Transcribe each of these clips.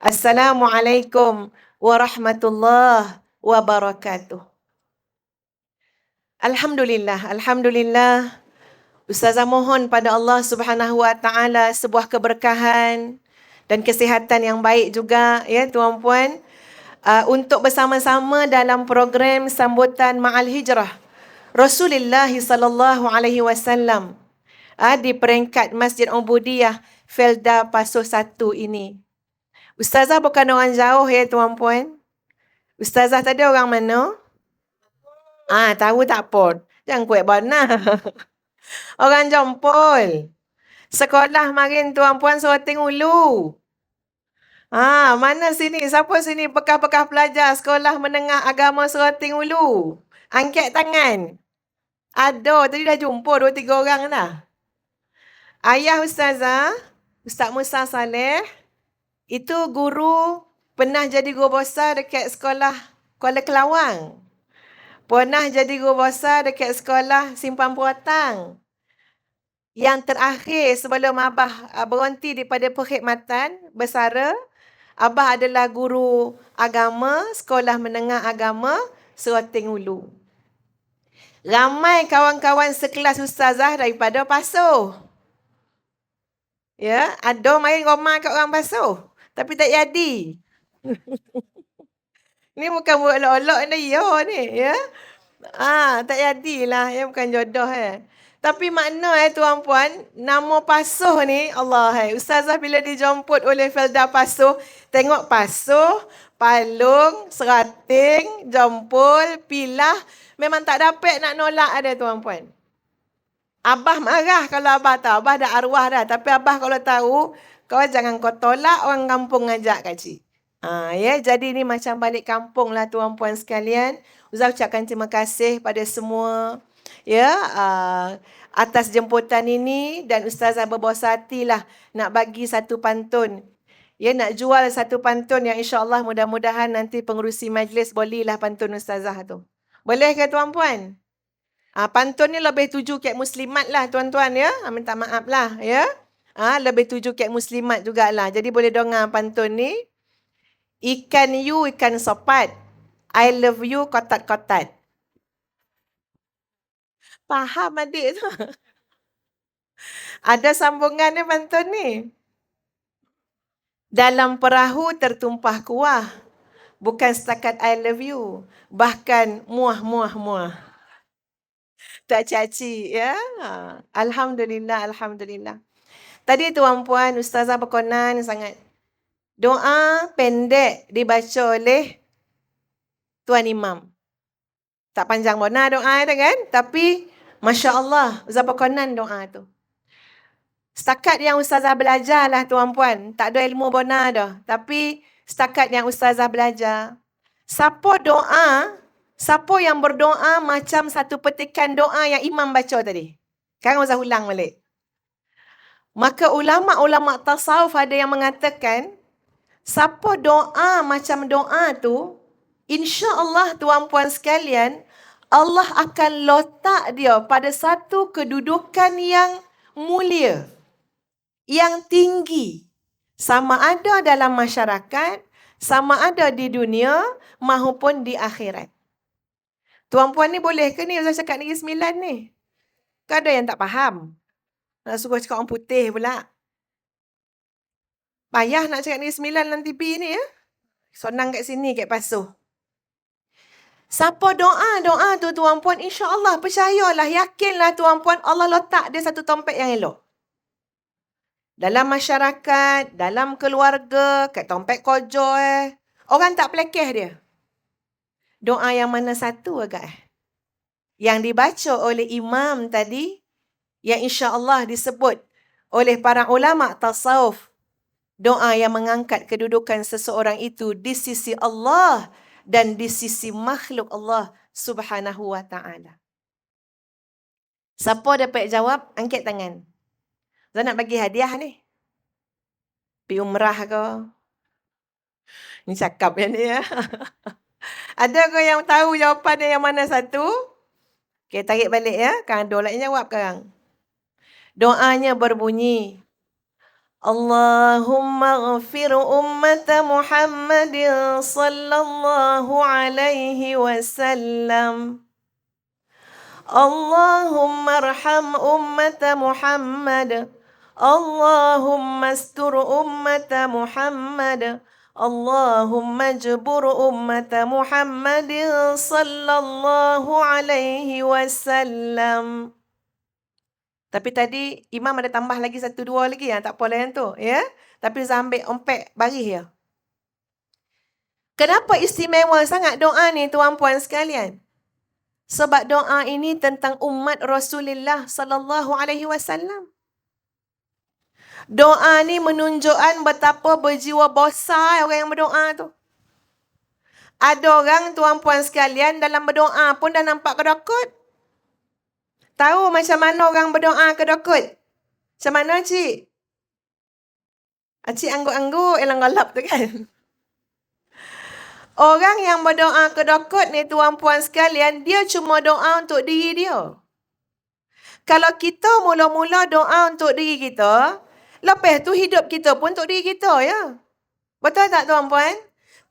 Assalamualaikum warahmatullahi wabarakatuh. Alhamdulillah. Ustazah mohon pada Allah Subhanahu Wa Taala sebuah keberkahan dan kesihatan yang baik juga ya tuan-puan untuk bersama-sama dalam program sambutan Ma'al Hijrah Rasulullah sallallahu alaihi wasallam di peringkat Masjid Ubudiyah Felda Pasoh 1 ini. Ustazah bukan orang jauh ya tuan-puan. Ustazah tadi orang mana? Tahu tak pun. Jangan kuat bana. Orang Jompol. Sekolah marin tuan-puan Sorting Ulu. Mana sini? Siapa sini bekas-bekas pelajar Sekolah Menengah Agama Sorting Ulu? Angkat tangan. Ada, tadi dah jumpa 2-3 orang dah. Ayah Ustazah, Ustaz Musa Saleh, itu guru, pernah jadi guru besar dekat sekolah Kuala Kelawang. Pernah jadi guru besar dekat sekolah Simpang Puatang. Yang terakhir sebelum Abah berhenti daripada perkhidmatan bersara, Abah adalah guru agama, Sekolah Menengah Agama Seroteng Ulu. Ramai kawan-kawan sekelas Ustazah daripada Pasoh. Ya, ada main rumah kat orang Pasoh. Tapi tak jadi. Ni bukan buat olok-olok ni, ya. Tak jadilah, ya bukan jodoh Tapi makna tuan-puan, nama Pasoh ni, Allah Ustazah bila dijemput oleh Felda Pasoh, tengok Pasoh, Palung, Serating, Jompol, Pilah, memang tak dapat nak nolak ada tuan-puan. Abah marah kalau Abah tahu, Abah dah arwah dah. Tapi Abah kalau tahu, kau jangan kau tolak orang kampung ngajak kacik. Jadi ni macam balik kampung lah tuan-puan sekalian. Ustazah ucapkan terima kasih pada semua atas jemputan ini dan Ustazah berpuas hatilah nak bagi satu pantun. Nak jual satu pantun yang insya-Allah mudah-mudahan nanti pengerusi majlis bolehlah pantun Ustazah tu. Boleh ke tuan-puan? Pantun ni lebih tuju kat muslimat lah tuan-tuan ya. Minta maaf lah ya. Lebih tuju kat muslimat jugalah. Jadi boleh dengar pantun ni. Ikan you, ikan sopat. I love you, kotat-kotat. Faham adik tu? Ada sambungan ni pantun ni. Dalam perahu tertumpah kuah. Bukan setakat I love you. Bahkan muah. Tak caci ya. Alhamdulillah. Tadi tuan-puan, Ustazah berkenan sangat. Doa pendek dibaca oleh Tuan Imam. Tak panjang benar doa tu kan? Tapi Masya Allah, Ustazah berkenan doa tu. Setakat yang Ustazah belajar lah tuan-puan. Tak ada ilmu benar dah. Tapi setakat yang Ustazah belajar. Siapa yang berdoa macam satu petikan doa yang Imam baca tadi. Sekarang Ustazah ulang balik. Maka ulama-ulama tasawuf ada yang mengatakan, siapa doa macam doa tu, insya-Allah tuan-puan sekalian, Allah akan letak dia pada satu kedudukan yang mulia, yang tinggi. Sama ada dalam masyarakat, sama ada di dunia maupun di akhirat. Tuan-puan ni boleh ke ni Ustaz cakap Negeri Sembilan ni? Kan ada yang tak faham. Nak suruh cakap orang putih pula. Payah nak cakap Negeri Sembilan dalam TV ni ya. Senang kat sini, kat Pasoh. Siapa doa tu tuan-puan, insya-Allah percayalah, yakinlah tuan-puan, Allah letak dia satu tempat yang elok. Dalam masyarakat, dalam keluarga, kat tempat kerja orang tak pelekeh dia. Doa yang mana satu agak yang dibaca oleh imam tadi, yang insya-Allah disebut oleh para ulama tasawuf, doa yang mengangkat kedudukan seseorang itu di sisi Allah dan di sisi makhluk Allah Subhanahu Wa Taala. Siapa dapat jawab, angkat tangan. Saya nak bagi hadiah ni. Pergi umrah ke? Ni cakap yang ni ya. Ada ke yang tahu jawapan dia yang mana satu? Okey, tarik balik ya. Kan ada lah yang jawab sekarang. Doanya berbunyi, Allahumma ghafir ummata Muhammadin sallallahu alaihi wasallam. Allahumma arham ummata Muhammad. Allahumma astur ummata Muhammad. Allahumma jbur ummata Muhammadin sallallahu alaihi wasallam. Tapi tadi imam ada tambah lagi 1 2 lagi tak apa lain tu, ya. Tapi saya ambil ompek baris ya. Kenapa istimewa sangat doa ni tuan puan sekalian? Sebab doa ini tentang umat Rasulullah sallallahu alaihi wasallam. Doa ni menunjukkan betapa berjiwa besar orang yang berdoa tu. Ada orang tuan puan sekalian dalam berdoa pun dah nampak kedokut. Tahu macam mana orang berdoa kedokut? Macam mana cik? Cik angguk-angguk yang gelap tu kan? Orang yang berdoa kedokut ni tuan puan sekalian, dia cuma doa untuk diri dia. Kalau kita mula-mula doa untuk diri kita, lepas tu hidup kita pun untuk diri kita ya. Betul tak tuan puan?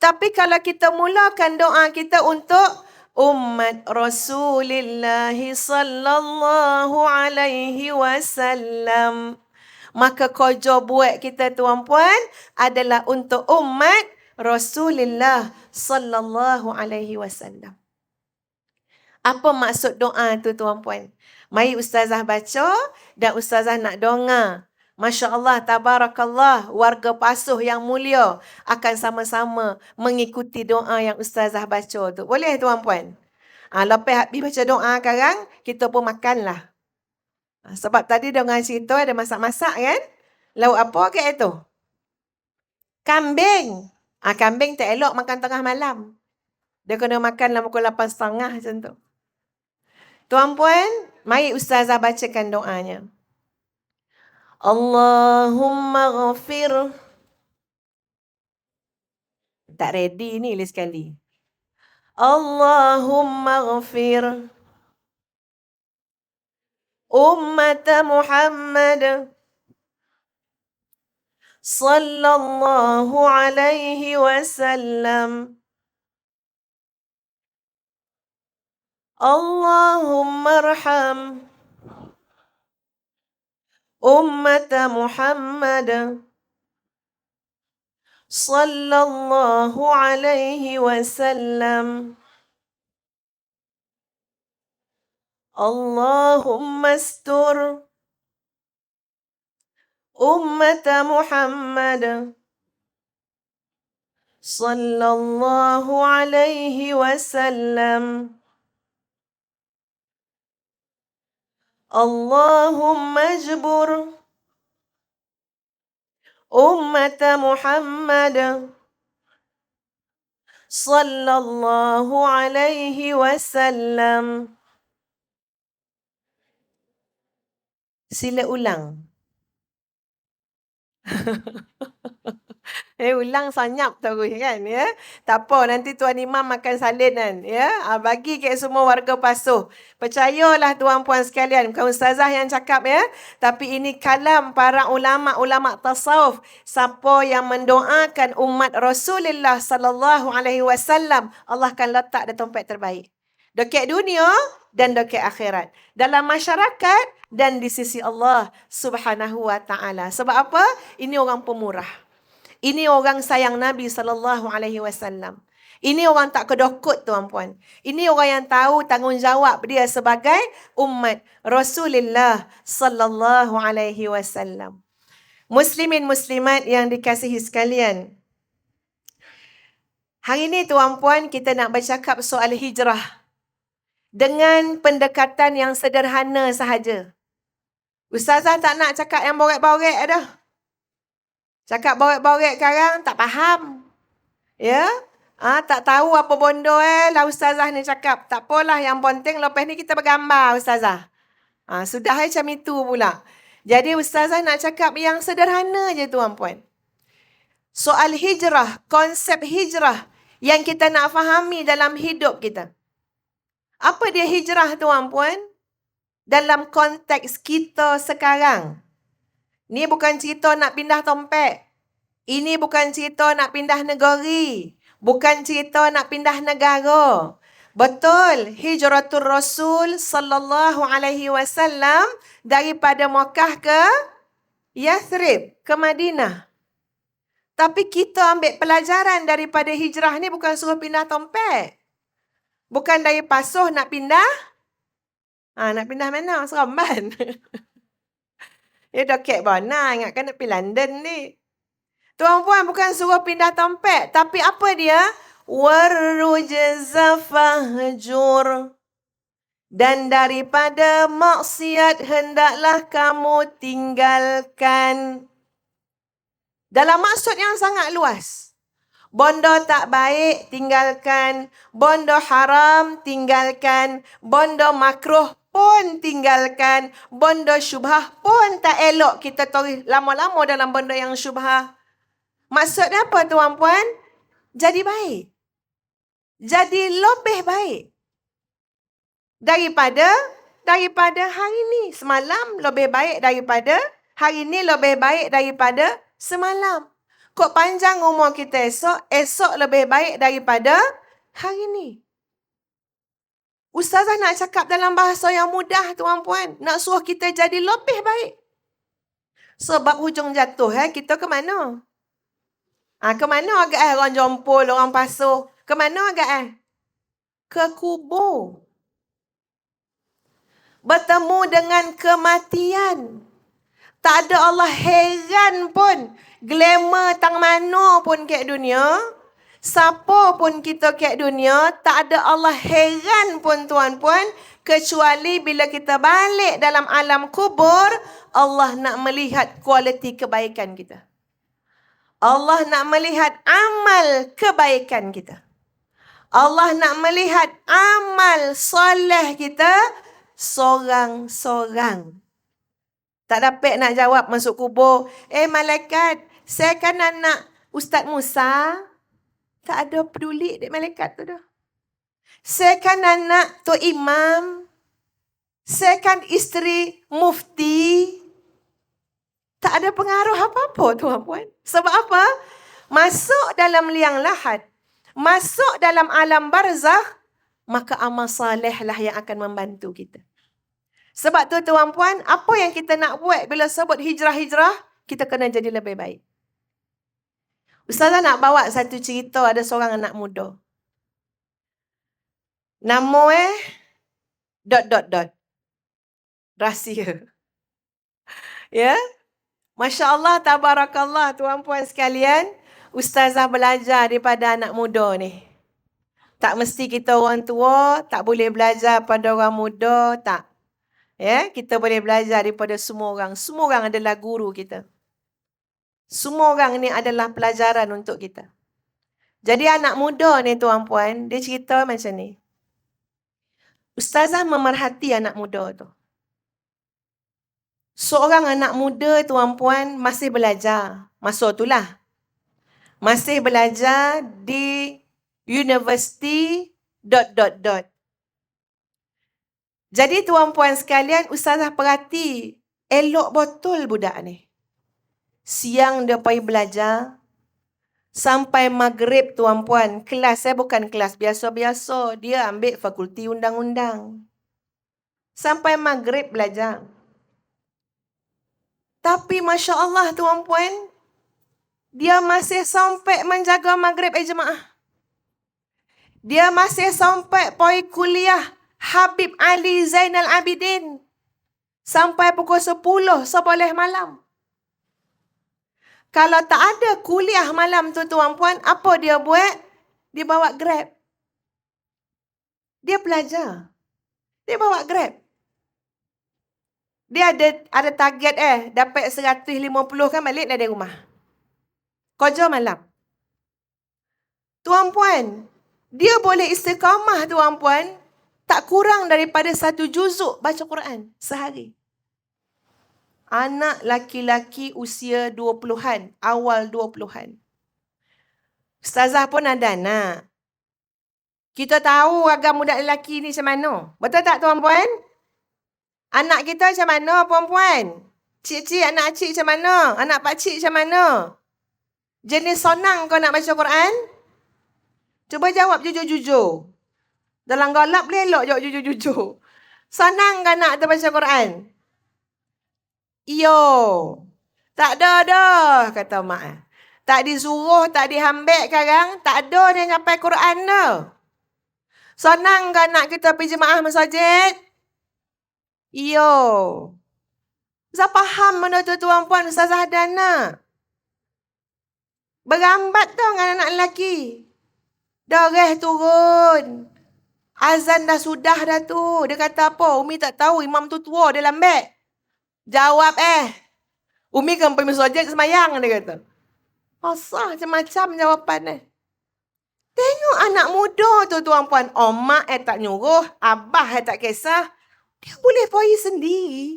Tapi kalau kita mulakan doa kita untuk umat Rasulullah sallallahu alaihi wasallam, maka kerja buat kita tuan puan adalah untuk umat Rasulullah sallallahu alaihi wasallam. Apa maksud doa tu tuan puan? Mari ustazah baca dan ustazah nak dengar. Masya Allah, tabarakallah, warga Pasuh yang mulia akan sama-sama mengikuti doa yang ustazah baca tu. Boleh tuan puan? Lepas habis baca doa sekarang, kita pun makanlah. Sebab tadi dengan cerita ada masak-masak kan? Lauk apa ke itu? Kambing. Kambing tak elok makan tengah malam. Dia kena makan dalam pukul 8.30 macam tu. Tuan puan, mari ustazah bacakan doanya. Allahumma ghafir. Tak ready ni sekali. Allahumma ghafir ummata Muhammad sallallahu alaihi wasallam. Allahumma arham ummata Muhammad sallallahu alaihi wasallam. Allahumma astur ummata Muhammad sallallahu alaihi wasallam. Allahumma jbur ummata Muhammad sallallahu alaihi wasallam. Sila ulang. Ulang senyap terus kan ya. Tak apa, nanti tuan imam makan salinan ya. Bagi ke semua warga Pasuh. Percayalah tuan puan sekalian, bukan ustazah yang cakap ya, tapi ini kalam para ulama-ulama tasawuf. Siapa yang mendoakan umat Rasulullah sallallahu alaihi wasallam, Allah akan letak di tempat terbaik. Dekat dunia dan dekat akhirat. Dalam masyarakat dan di sisi Allah Subhanahu wa taala. Sebab apa? Ini orang pemurah. Ini orang sayang Nabi sallallahu alaihi wasallam. Ini orang tak kedokut tuan puan. Ini orang yang tahu tanggungjawab dia sebagai umat Rasulullah sallallahu alaihi wasallam. Muslimin muslimat yang dikasihi sekalian. Hari ini tuan puan kita nak bercakap soal hijrah dengan pendekatan yang sederhana sahaja. Ustazah tak nak cakap yang borek-borek dah. Cakap borek-borek sekarang tak faham. Ya? Tak tahu apa bondo lah ustazah ni cakap. Tak apalah, yang penting lepas ni kita bergambar ustazah. Sudah macam itu pula. Jadi ustazah nak cakap yang sederhana je tuan puan. Soal hijrah, konsep hijrah yang kita nak fahami dalam hidup kita. Apa dia hijrah tuan puan? Dalam konteks kita sekarang. Ni bukan cerita nak pindah tompek. Ini bukan cerita nak pindah negeri. Bukan cerita nak pindah negara. Betul, hijratul Rasul sallallahu alaihi wasallam daripada Makkah ke Yathrib, ke Madinah. Tapi kita ambil pelajaran daripada hijrah ni bukan suruh pindah tompek. Bukan dari Pasuh nak pindah. Nak pindah mana? Seremban. Ya dah kek mana, ingatkan nak pergi London ni. Tuan-puan bukan suruh pindah tompek. Tapi apa dia? Warrujza fahjur. Dan daripada maksiat hendaklah kamu tinggalkan. Dalam maksud yang sangat luas. Bondo tak baik, tinggalkan. Bondo haram, tinggalkan. Bondo makruh pun tinggalkan. Bondo syubhah pun tak elok kita tarik lama-lama dalam benda yang syubhah. Maksudnya apa tuan-puan? Jadi baik. Jadi lebih baik. Daripada hari ni. Semalam lebih baik daripada hari ni, lebih baik daripada semalam. Kok panjang umur kita esok lebih baik daripada hari ni. Ustazah nak cakap dalam bahasa yang mudah tuan-puan. Nak suruh kita jadi lebih baik. Sebab hujung jatuh kita ke mana? Ke mana agak orang Jompol, orang Pasuh? Ke mana agak Ke kubur. Bertemu dengan kematian. Tak ada Allah heran pun. Glamour tang mana pun kat dunia. Siapa pun kita kat dunia. Tak ada Allah heran pun tuan-puan. Kecuali bila kita balik dalam alam kubur. Allah nak melihat kualiti kebaikan kita. Allah nak melihat amal kebaikan kita. Allah nak melihat amal soleh kita. Sorang-sorang. Tak dapat nak jawab masuk kubur. Malaikat, saya kan anak Ustaz Musa. Tak ada peduli dek malaikat tu dah. Saya kan anak Tok Imam. Saya kan isteri mufti. Tak ada pengaruh apa-apa tuan-puan. Sebab apa? Masuk dalam liang lahat. Masuk dalam alam barzakh. Maka amal saleh lah yang akan membantu kita. Sebab tu tuan-puan, apa yang kita nak buat bila sebut hijrah-hijrah, kita kena jadi lebih baik. Ustazah nak bawa satu cerita, ada seorang anak muda. Nama ... Rahsia. Ya? Masya Allah, tabarakallah tuan-puan sekalian. Ustazah belajar daripada anak muda ni. Tak mesti kita orang tua, tak boleh belajar pada orang muda, tak. Ya, kita boleh belajar daripada semua orang. Semua orang adalah guru kita. Semua orang ni adalah pelajaran untuk kita. Jadi anak muda ni tuan-puan, dia cerita macam ni. Ustazah memerhati anak muda tu. Seorang anak muda tuan-puan masih belajar. Masa itulah. Masih belajar di universiti ... Jadi tuan-puan sekalian, ustazah perhati, elok betul budak ni. Siang dia pergi belajar, sampai maghrib tuan-puan, kelas saya bukan kelas biasa-biasa, dia ambil fakulti undang-undang. Sampai maghrib belajar. Tapi Masya Allah tuan-puan, dia masih sampai menjaga maghrib jemaah. Dia masih sampai pergi kuliah Habib Ali Zainal Abidin. Sampai pukul 10 seboleh malam. Kalau tak ada kuliah malam tu tuan-puan, apa dia buat? Dia bawa Grab. Dia belajar. Dia bawa Grab. Dia ada target dapat 150 kan balik dari rumah. Kerja malam. Tuan-puan, dia boleh istiqamah tuan-puan, tak kurang daripada 1 juzuk baca Quran sehari. Anak laki-laki usia 20-an, awal 20-an. Ustazah pun ada anak. Kita tahu agak budak lelaki ni macam mana. Betul tak tuan-puan? Anak kita macam mana puan-puan? Cik-cik, anak cik macam mana? Anak pakcik macam mana? Jenis sonang kau nak baca Quran? Cuba jawab jujur-jujur. Dalam galap boleh elok jawab jujur-jujur. Sonang ke nak baca Quran? Iyo. Tak ada dah, kata mak. Tak disuruh, tak dihambek sekarang. Tak ada dia sampai Quran dah. Sonang ke nak kita pergi jemaah masjid? Iyo. Saya faham benda tu tuan puan Ustazah Dana. Berambat tau dengan anak lelaki. Darah turun. Azan dah sudah dah tu. Dia kata apa? Umi tak tahu imam tu tua dia lambat. Jawab Umi kan pergi masjid semayang dia kata. Asal macam-macam jawapan Tengok anak muda tu tuan puan. Mak tak nyuruh. Abah tak kisah. Dia boleh pergi sendiri.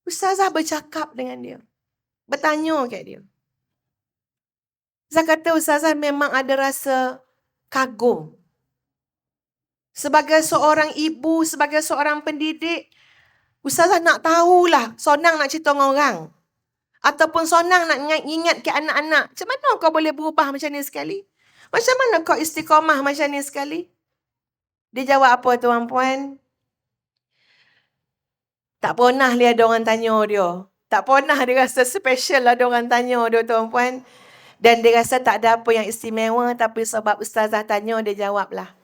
Ustazah bercakap dengan dia. Bertanya kat dia. Saya kata Ustazah memang ada rasa kagum. Sebagai seorang ibu, sebagai seorang pendidik, Ustazah nak tahulah, sonang nak cerita dengan orang. Ataupun sonang nak ingat ke anak-anak. Macam mana kau boleh berubah macam ni sekali? Macam mana kau istiqamah macam ni sekali? Dia jawab apa tuan puan? Tak pernah dia ada orang tanya dia. Tak pernah dia rasa special ada orang tanya dia tuan puan. Dan dia rasa tak ada apa yang istimewa. Tapi sebab Ustazah tanya, dia jawablah.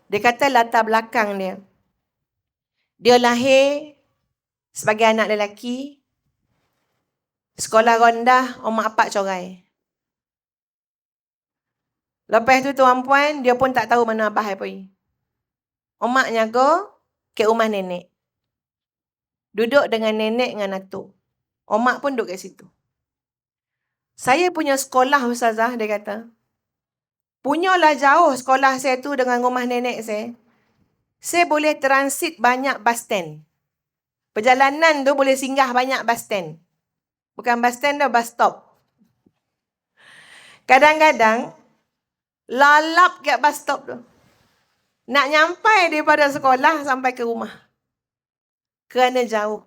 Dia kata latar belakang dia. Dia lahir sebagai anak lelaki. Sekolah rendah, mak apak corai. Lepas tu tuan puan, dia pun tak tahu mana abah dia pergi. Mak nyaga ke rumah nenek. Duduk dengan nenek dengan atuk. Mak pun duduk kat situ. Saya punya sekolah Ustazah, dia kata. Punyalah jauh sekolah saya tu dengan rumah nenek saya. Saya boleh transit banyak bus stand. Perjalanan tu boleh singgah banyak bus stand. Bukan bus stand dah, bus stop. Kadang-kadang, lalap kat bus stop tu. Nak nyampai daripada sekolah sampai ke rumah. Kerana jauh.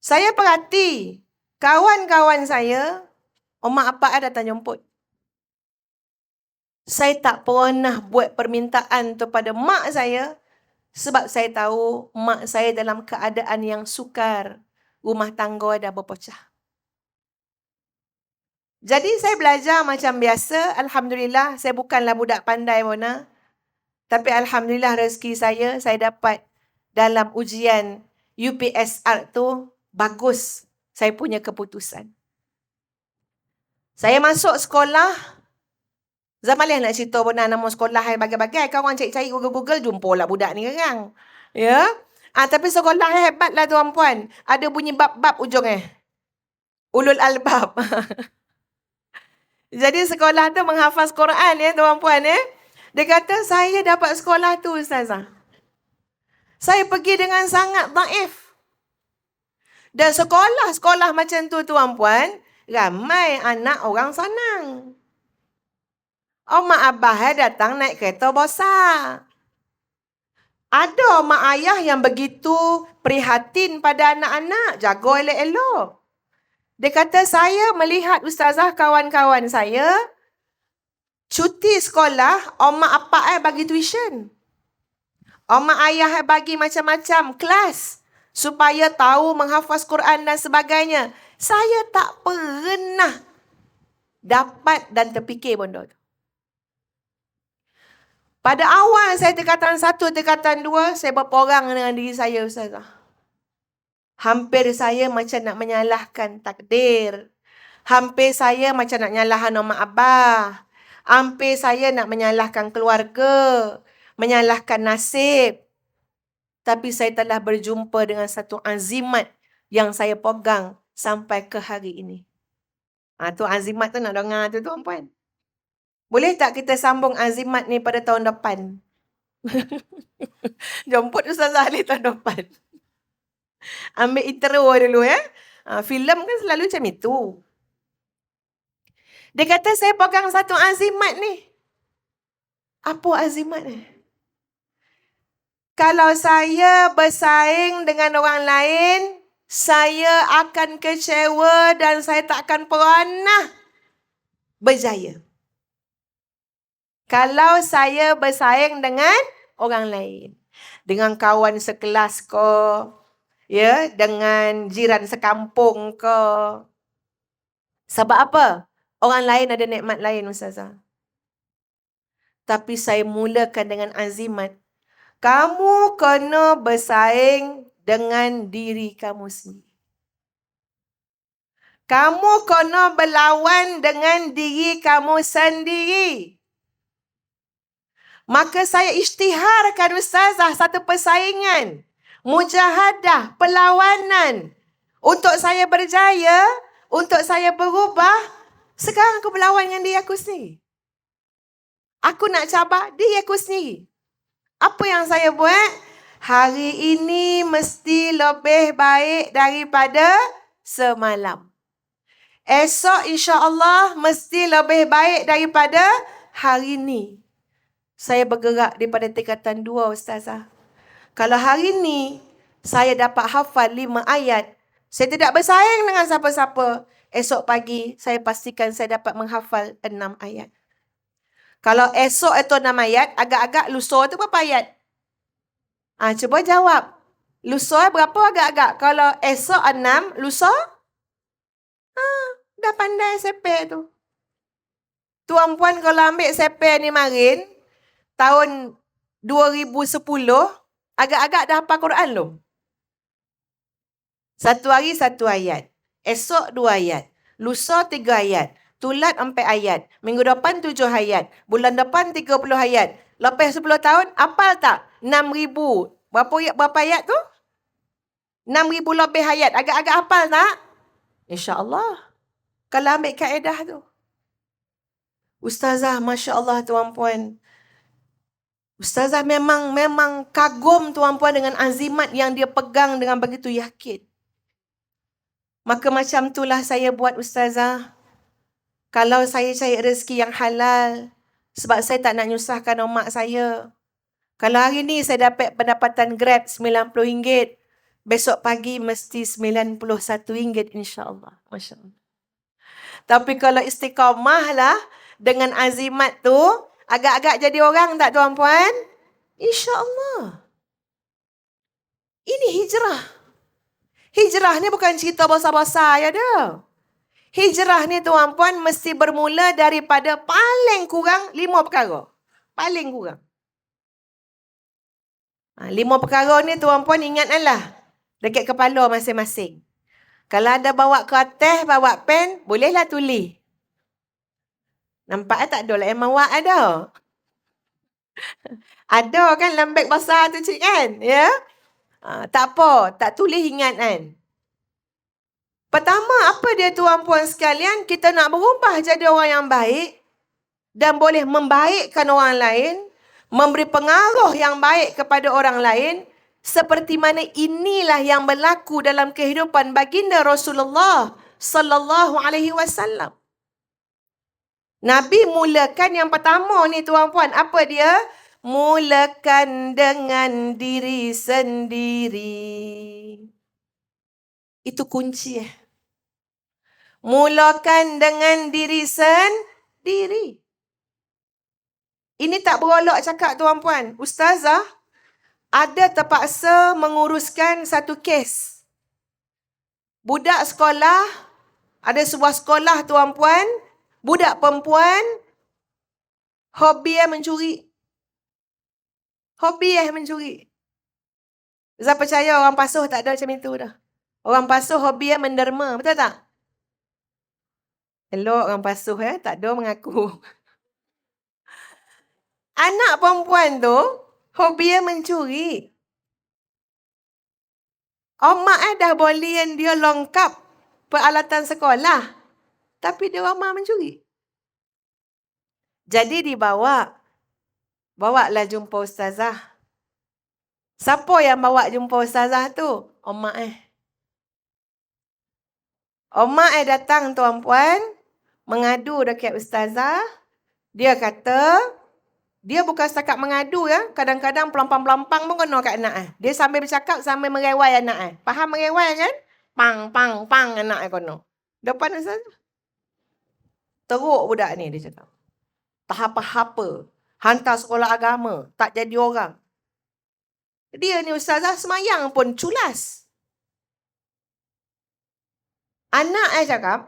Saya perhati, kawan-kawan saya, mak apak datang jemput. Saya tak pernah buat permintaan tu pada mak saya, sebab saya tahu mak saya dalam keadaan yang sukar. Rumah tangga dah berpecah. Jadi saya belajar macam biasa. Alhamdulillah, saya bukanlah budak pandai pun. Tapi Alhamdulillah rezeki saya dapat dalam ujian UPSR tu bagus. Saya punya keputusan. Saya masuk sekolah. Zaman nak cerita pun nama sekolah bagai-bagai. Kau orang cari-cari Google-Google, jumpalah budak ni sekarang. Ya? Tapi sekolah hebat lah tuan puan. Ada bunyi bab-bab ujung Ulul albab. Jadi sekolah tu menghafaz Quran tuan puan Dia kata saya dapat sekolah tu Ustazah. Saya pergi dengan sangat daif. Dan sekolah-sekolah macam tu tuan puan, ramai anak orang sonang. Mak abah datang naik kereta besar. Ada mak ayah yang begitu prihatin pada anak-anak, jaga elok-elok. Dia kata saya melihat Ustazah kawan-kawan saya cuti sekolah, mak apak bagi tuition. Mak ayah bagi macam-macam kelas supaya tahu menghafaz Quran dan sebagainya. Saya tak pernah dapat dan terfikir benda tu. Pada awal saya tingkatan 1, tingkatan 2, saya berperang dengan diri saya Ustazah. Hampir saya macam nak menyalahkan takdir. Hampir saya macam nak menyalahkan mak abah. Hampir saya nak menyalahkan keluarga. Menyalahkan nasib. Tapi saya telah berjumpa dengan satu azimat yang saya pegang sampai ke hari ini. Tu azimat tu nak dengar tu tuan puan. Boleh tak kita sambung azimat ni pada tahun depan? Jemput Ustazah Ali tahun depan. Ambil intro dulu filem kan selalu macam itu. Dia kata saya pegang satu azimat ni. Apa azimat ni? Kalau saya bersaing dengan orang lain, saya akan kecewa dan saya tak akan pernah berjaya. Kalau saya bersaing dengan orang lain, dengan kawan sekelas ke, ya, dengan jiran sekampung ke. Sebab apa? Orang lain ada nikmat lain, Ustazah. Tapi saya mulakan dengan azimat. Kamu kena bersaing dengan diri kamu sendiri. Kamu kena berlawan dengan diri kamu sendiri. Maka saya isytiharkan, Ustazah, satu persaingan. Mujahadah, perlawanan. Untuk saya berjaya, untuk saya berubah, sekarang aku berlawan dengan diri aku sendiri. Aku nak cabar diri aku sendiri. Apa yang saya buat? Hari ini mesti lebih baik daripada semalam. Esok insya-Allah mesti lebih baik daripada hari ini. Saya bergerak daripada tingkatan 2, Ustazah. Kalau hari ini saya dapat hafal 5 ayat, saya tidak bersaing dengan siapa-siapa. Esok pagi saya pastikan saya dapat menghafal 6 ayat. Kalau esok itu 6 ayat, agak-agak lusa tu berapa ayat? Cuba jawab. Lusa berapa agak-agak? Kalau esok 6, lusa? Dah pandai sepek tu. Tuan puan kalau ambil sepek ni marin, tahun 2010, agak-agak dah hafal Quran lu. Satu hari 1 ayat. Esok 2 ayat. Lusa 3 ayat. Tulat 4 ayat. Minggu depan 7 ayat. Bulan depan 30 ayat. Lepas 10 tahun, hafal tak? 6,000. Berapa ayat tu? 6,000 lebih ayat. Agak-agak hafal tak? InsyaAllah. Kalau ambil kaedah tu. Ustazah, Masya Allah tuan puan. Ustazah memang kagum tuan puan dengan azimat yang dia pegang dengan begitu yakin. Maka macam itulah saya buat, Ustazah. Kalau saya cari rezeki yang halal, sebab saya tak nak nyusahkan mak saya. Kalau hari ni saya dapat pendapatan Grab RM90, besok pagi mesti RM91, insya-Allah. Masya Allah. Tapi kalau istiqamah lah, dengan azimat tu, agak-agak jadi orang tak tuan puan? InsyaAllah. Ini hijrah. Hijrah ni bukan cerita besar-besar ya dah. Hijrah ni tuan puan mesti bermula daripada paling kurang 5 perkara. Paling kurang. 5 perkara ni tuan puan ingatlah dekat kepala masing-masing. Kalau ada bawa kertas, bawa pen, bolehlah tulis. Nampak tak ada lah yang bawa ada. Ada kan lembek besar tu cik kan? Ya? Tak apa, tak tulis ingat kan? Pertama, apa dia tuan puan sekalian? Kita nak berubah jadi orang yang baik dan boleh membaikkan orang lain, memberi pengaruh yang baik kepada orang lain, seperti mana inilah yang berlaku dalam kehidupan baginda Rasulullah sallallahu alaihi wasallam. Nabi mulakan yang pertama ni tuan puan, apa dia? Mulakan dengan diri sendiri. Itu kunci. Mulakan dengan diri sendiri. Ini tak berolok cakap tuan puan. Ustazah, ada terpaksa menguruskan satu kes. Budak sekolah, ada sebuah sekolah tuan puan, budak perempuan, hobi mencuri. Hobi mencuri. Saya percaya orang pasuh tak ada macam itu dah. Orang pasuh hobi menderma, betul tak? Elok orang pasuh tak ada mengaku. Anak perempuan tu hobi mencuri. Mak dah bolehin dia lengkap peralatan sekolah. Tapi dia ramah mencuri. Jadi dibawa. Bawalah jumpa ustazah. Siapa yang bawa jumpa ustazah tu? Mak Mak datang tuan puan. Mengadu dekat ustazah. Dia kata, Dia bukan setakat mengadu ya. Kadang-kadang pelampang-pelampang pun kena kat anak. Dia sambil bercakap, sambil merewai anak. Faham merewai kan? Pang, pang, pang anak kena. Depan Ustaz. Teruk budak ni dia cakap. Tak apa-apa. Hantar sekolah agama. Tak jadi orang. Dia ni Ustazah semayang pun culas. Anak saya cakap,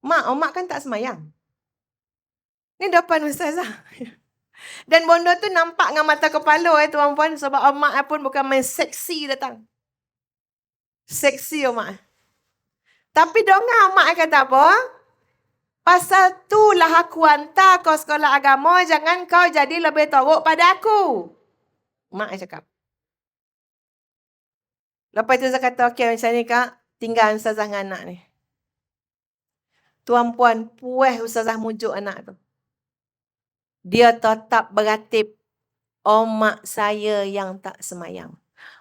Mak kan tak semayang. Ni depan Ustazah. Dan bondo tu nampak dengan mata kepala tuan-puan. Sebab mak pun bukan main seksi datang. Seksi mak. Tapi dengar mak kata apa? Pasal tu lah aku hantar kau sekolah agama. Jangan kau jadi lebih teruk pada aku. Mak cakap. Lepas tu saya kata, okey macam ni kak. Tinggal Ustazah dengan anak ni. Tuan-puan, puas Ustazah mujuk anak tu. Dia tetap beratip. Oh mak saya yang tak semayang.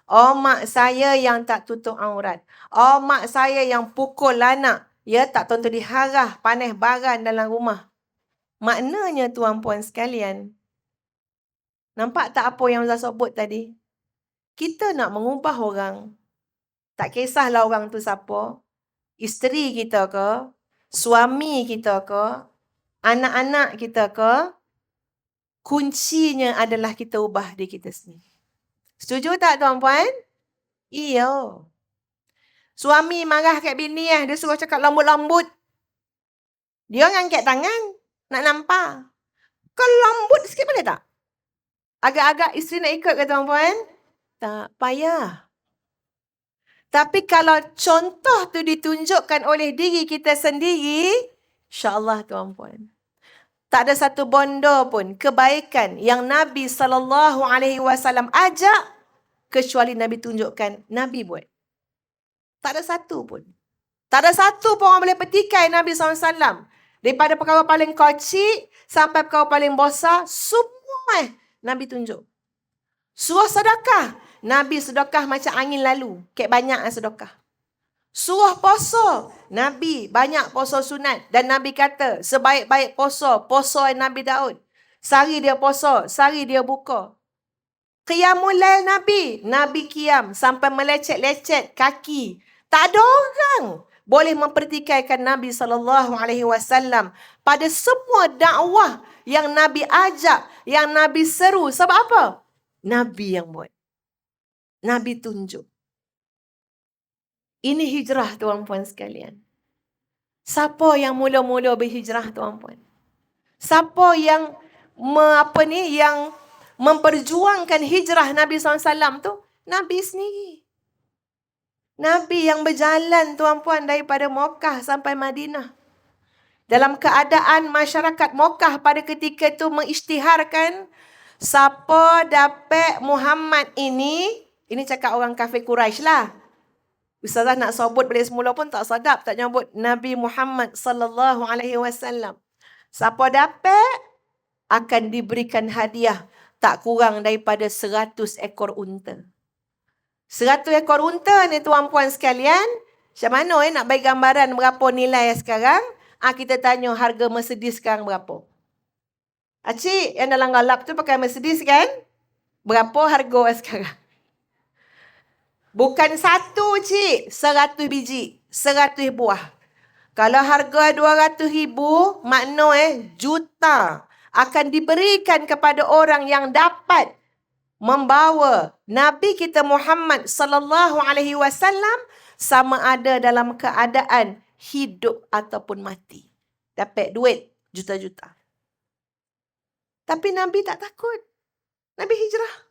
Oh mak saya yang tak tutup aurat. Oh mak saya yang pukul anak. Ya tak tonton diharah panas baran dalam rumah. Maknanya tuan-puan sekalian. Nampak tak apa yang Ustaz sebut tadi? Kita nak mengubah orang. Tak kisahlah orang tu siapa. Isteri kita ke? Suami kita ke? Anak-anak kita ke? Kuncinya adalah kita ubah diri kita sendiri. Setuju tak tuan-puan? Iya. Suami marah kat bini dia suruh cakap lambut-lambut. Dia ngangkat tangan nak nampak. Kalau lambut sikit boleh tak? Agak-agak isteri nak ikut ke tuan-puan? Tak payah. Tapi kalau contoh tu ditunjukkan oleh diri kita sendiri, insya-Allah tuan-puan. Tak ada satu bondo pun kebaikan yang Nabi SAW ajak kecuali Nabi tunjukkan, Nabi buat. Tak ada satu pun. Tak ada satu pun orang boleh petikai Nabi SAW. Daripada perkara paling kecil sampai perkara paling besar, semua Nabi tunjuk. Suruh sedekah. Nabi sedekah macam angin lalu. Kek banyak sedekah. Suruh puasa. Nabi banyak puasa sunat. Dan Nabi kata, sebaik-baik puasa, puasa Nabi Daud. Sehari dia puasa, sehari dia buka. Qiyamul lail Nabi. Nabi qiyam sampai melecet-lecet kaki. Tak ada orang boleh mempertikaikan Nabi SAW pada semua dakwah yang Nabi ajak, yang Nabi seru. Sebab apa? Nabi yang buat. Nabi tunjuk. Ini hijrah tuan-puan sekalian. Siapa yang mula-mula berhijrah tuan-puan? Siapa yang yang memperjuangkan hijrah Nabi SAW tu? Nabi sendiri. Nabi yang berjalan tuan-puan daripada Mekah sampai Madinah. Dalam keadaan masyarakat Mekah pada ketika itu mengisytiharkan siapa dapat Muhammad ini cakap orang kafir Quraisy lah. Ustazah nak sebut balik semula pun tak sedap, tak nyebut Nabi Muhammad sallallahu alaihi wasallam. Siapa dapat akan diberikan hadiah tak kurang daripada 100 ekor unta. 100 ekor unta ni tuan-puan sekalian, macam mana nak bagi gambaran berapa nilai sekarang? Kita tanya harga Mercedes sekarang berapa? Cik yang dalam galap tu pakai Mercedes kan? Berapa harga sekarang? Bukan satu cik, 100 biji, 100 buah. Kalau harga 200,000, makna juta akan diberikan kepada orang yang dapat membawa Nabi kita Muhammad sallallahu alaihi wasallam sama ada dalam keadaan hidup ataupun mati. Dapat duit juta-juta. Tapi Nabi tak takut. Nabi hijrah.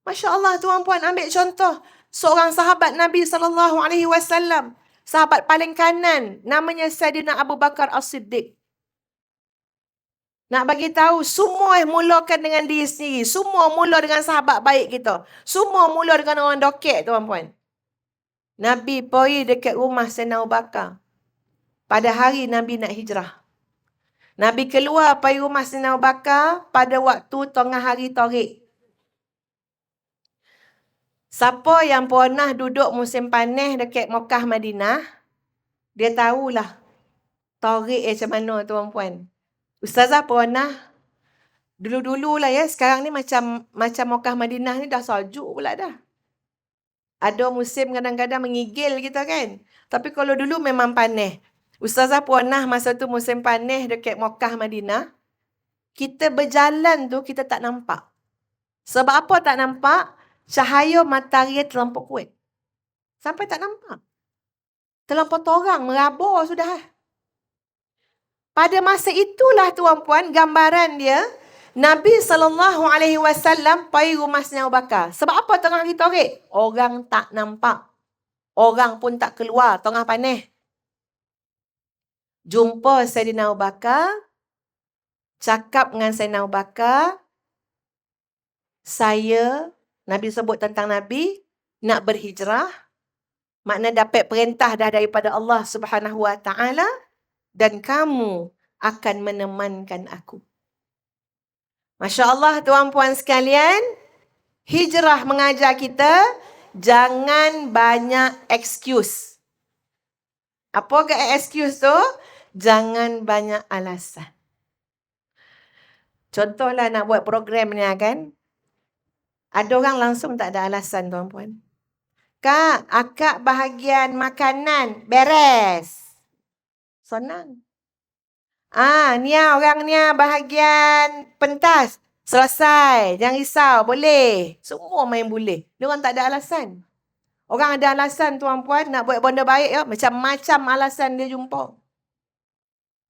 Masya Allah tuan-puan, ambil contoh seorang sahabat Nabi SAW. Sahabat paling kanan, namanya Sayyidina Abu Bakar As-Siddiq. Nak bagi tahu, semua mulakan dengan diri sendiri. Semua mula dengan sahabat baik kita. Semua mula dengan orang dokek tuan-puan. Nabi pergi dekat rumah Sayyidina Abu Bakar. Pada hari Nabi nak hijrah. Nabi keluar pergi rumah Sayyidina Abu Bakar pada waktu tengah hari Tarik. Siapa yang pernah duduk musim panas dekat Mekah Madinah, dia tahulah Tarik macam mana tuan-puan. Ustazah pernah, dulu-dulu lah ya, sekarang ni macam Mekah Madinah ni dah salju pula dah. Ada musim kadang-kadang mengigil kita kan. Tapi kalau dulu memang panas. Ustazah pernah masa tu musim panas dekat Mekah Madinah. Kita berjalan tu kita tak nampak. Sebab apa tak nampak? Cahaya matahari terlampau kuat. Sampai tak nampak. Terlampau torang, merabur sudah. Pada masa itulah tuan-puan gambaran dia Nabi SAW pergi rumah Sayyidina Abu Bakar. Sebab apa tengah hari Tarik? Orang tak nampak. Orang pun tak keluar tengah panas. Jumpa Sayyidina Abu Bakar, cakap dengan Sayyidina Abu Bakar, saya, Nabi sebut tentang Nabi, nak berhijrah, makna dapat perintah dah daripada Allah Subhanahu Wa Taala dan kamu akan menemankan aku. Masya Allah tuan-puan sekalian, hijrah mengajar kita jangan banyak excuse. Apa ke excuse tu? Jangan banyak alasan. Contohlah nak buat program ni kan. Ada orang langsung tak ada alasan tuan-puan. Kak, akak bahagian makanan beres. Senang. Nia orang Nia bahagian pentas. Selesai. Jangan risau. Boleh. Semua main boleh. Dia orang tak ada alasan. Orang ada alasan tuan-puan nak buat benda baik. Ya? Macam-macam alasan dia jumpa.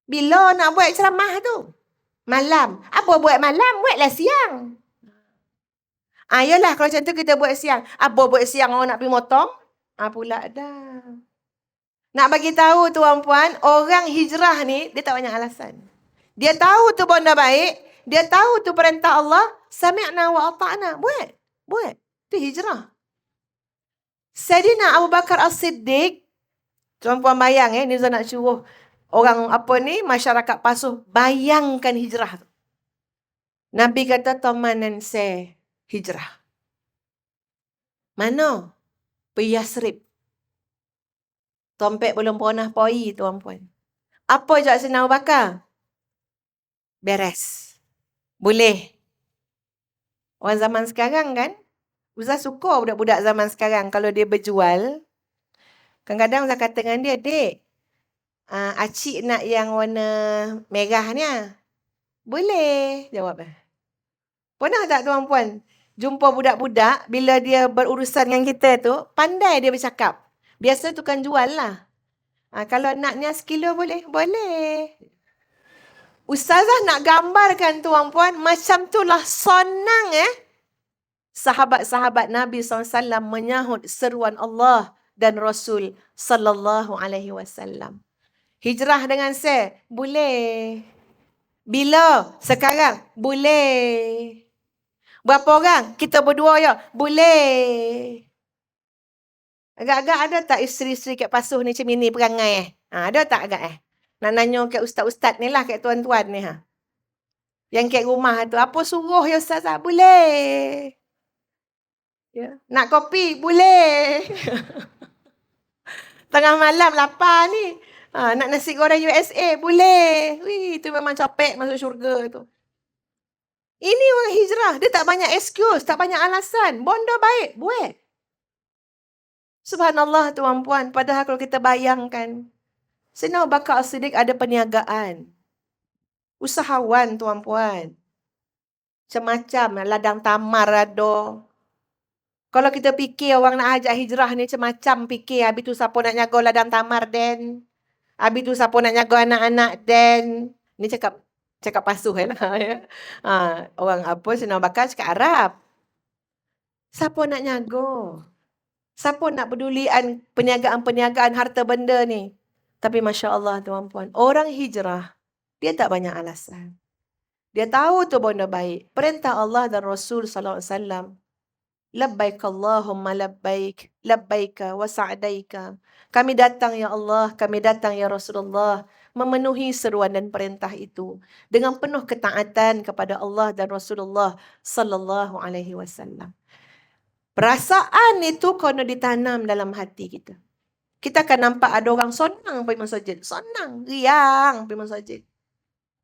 Bila nak buat ceramah tu? Malam. Apa buat malam? Buatlah siang. Yalah kalau macam tu kita buat siang. Apa buat siang orang nak pergi motong? Pula dah. Nak bagi tahu tuan-puan, orang hijrah ni dia tak banyak alasan. Dia tahu tu benda baik, dia tahu tu perintah Allah, sami'na wa ata'na. Buat. Tu hijrah. Sayyidina Abu Bakar As-Siddiq, tuan-puan bayang ni Nizam nak suruh orang masyarakat Pasuh bayangkan hijrah tu. Nabi kata tamanan saya hijrah. Mana? Pergi Yasrib. Tompek belum pernah pergi tuan-puan. Apa jawab Sayyidina Abu Bakar? Beres. Boleh. Orang zaman sekarang kan, Ustaz suka budak-budak zaman sekarang kalau dia berjual. Kadang-kadang Ustaz kata dengan dia, Dek, acik nak yang warna merah ni. Boleh. Jawab. Pernah tak tuan-puan jumpa budak-budak bila dia berurusan dengan kita tu, pandai dia bercakap. Biasa tukang jual lah. Kalau naknya sekilo boleh? Boleh. Ustazah nak gambarkan tuan-puan, macam itulah senang sahabat-sahabat Nabi SAW menyahut seruan Allah dan Rasul SAW. Hijrah dengan saya? Boleh. Bila? Sekarang? Boleh. Berapa orang? Kita berdua ya? Boleh. Agak-agak ada tak isteri-isteri kat Pasuh ni macam ni perangai Ada tak agak Nak nanya kat ustaz-ustaz ni lah, kat tuan-tuan ni Yang kat rumah tu, apa suruh ya ustazah? Boleh. Ya. Nak kopi? Boleh. Tengah malam lapar ni. Nak nasi goreng USA? Boleh. Wih, itu memang capek masuk syurga tu. Ini orang hijrah. Dia tak banyak excuse, tak banyak alasan. Benda baik, buat. Subhanallah tuan-puan, padahal kalau kita bayangkan, Sayyidina Abu Bakar As-Siddiq ada perniagaan. Usahawan tuan-puan. Macam-macam, ladang tamar ada. Kalau kita fikir orang nak ajak hijrah ni macam-macam fikir. Habis tu siapa nak jaga ladang tamar den. Habis tu siapa nak jaga anak-anak den. Ni cakap Pasuh lah. Ya. Orang Sayyidina Abu Bakar cakap Arab. Siapa nak jaga? Siapa nak pedulian perniagaan-perniagaan harta benda ni? Tapi Masya Allah tuan-puan, orang hijrah, dia tak banyak alasan. Dia tahu tu benda baik. Perintah Allah dan Rasul SAW. Labbaik Allahumma labbaik, labbaika wa sa'daika. Kami datang ya Allah, kami datang ya Rasulullah, memenuhi seruan dan perintah itu dengan penuh ketaatan kepada Allah dan Rasulullah sallallahu alaihi wasallam. Perasaan itu kena ditanam dalam hati kita. Kita akan nampak ada orang senang pergi masjid. Senang, riang pergi masjid.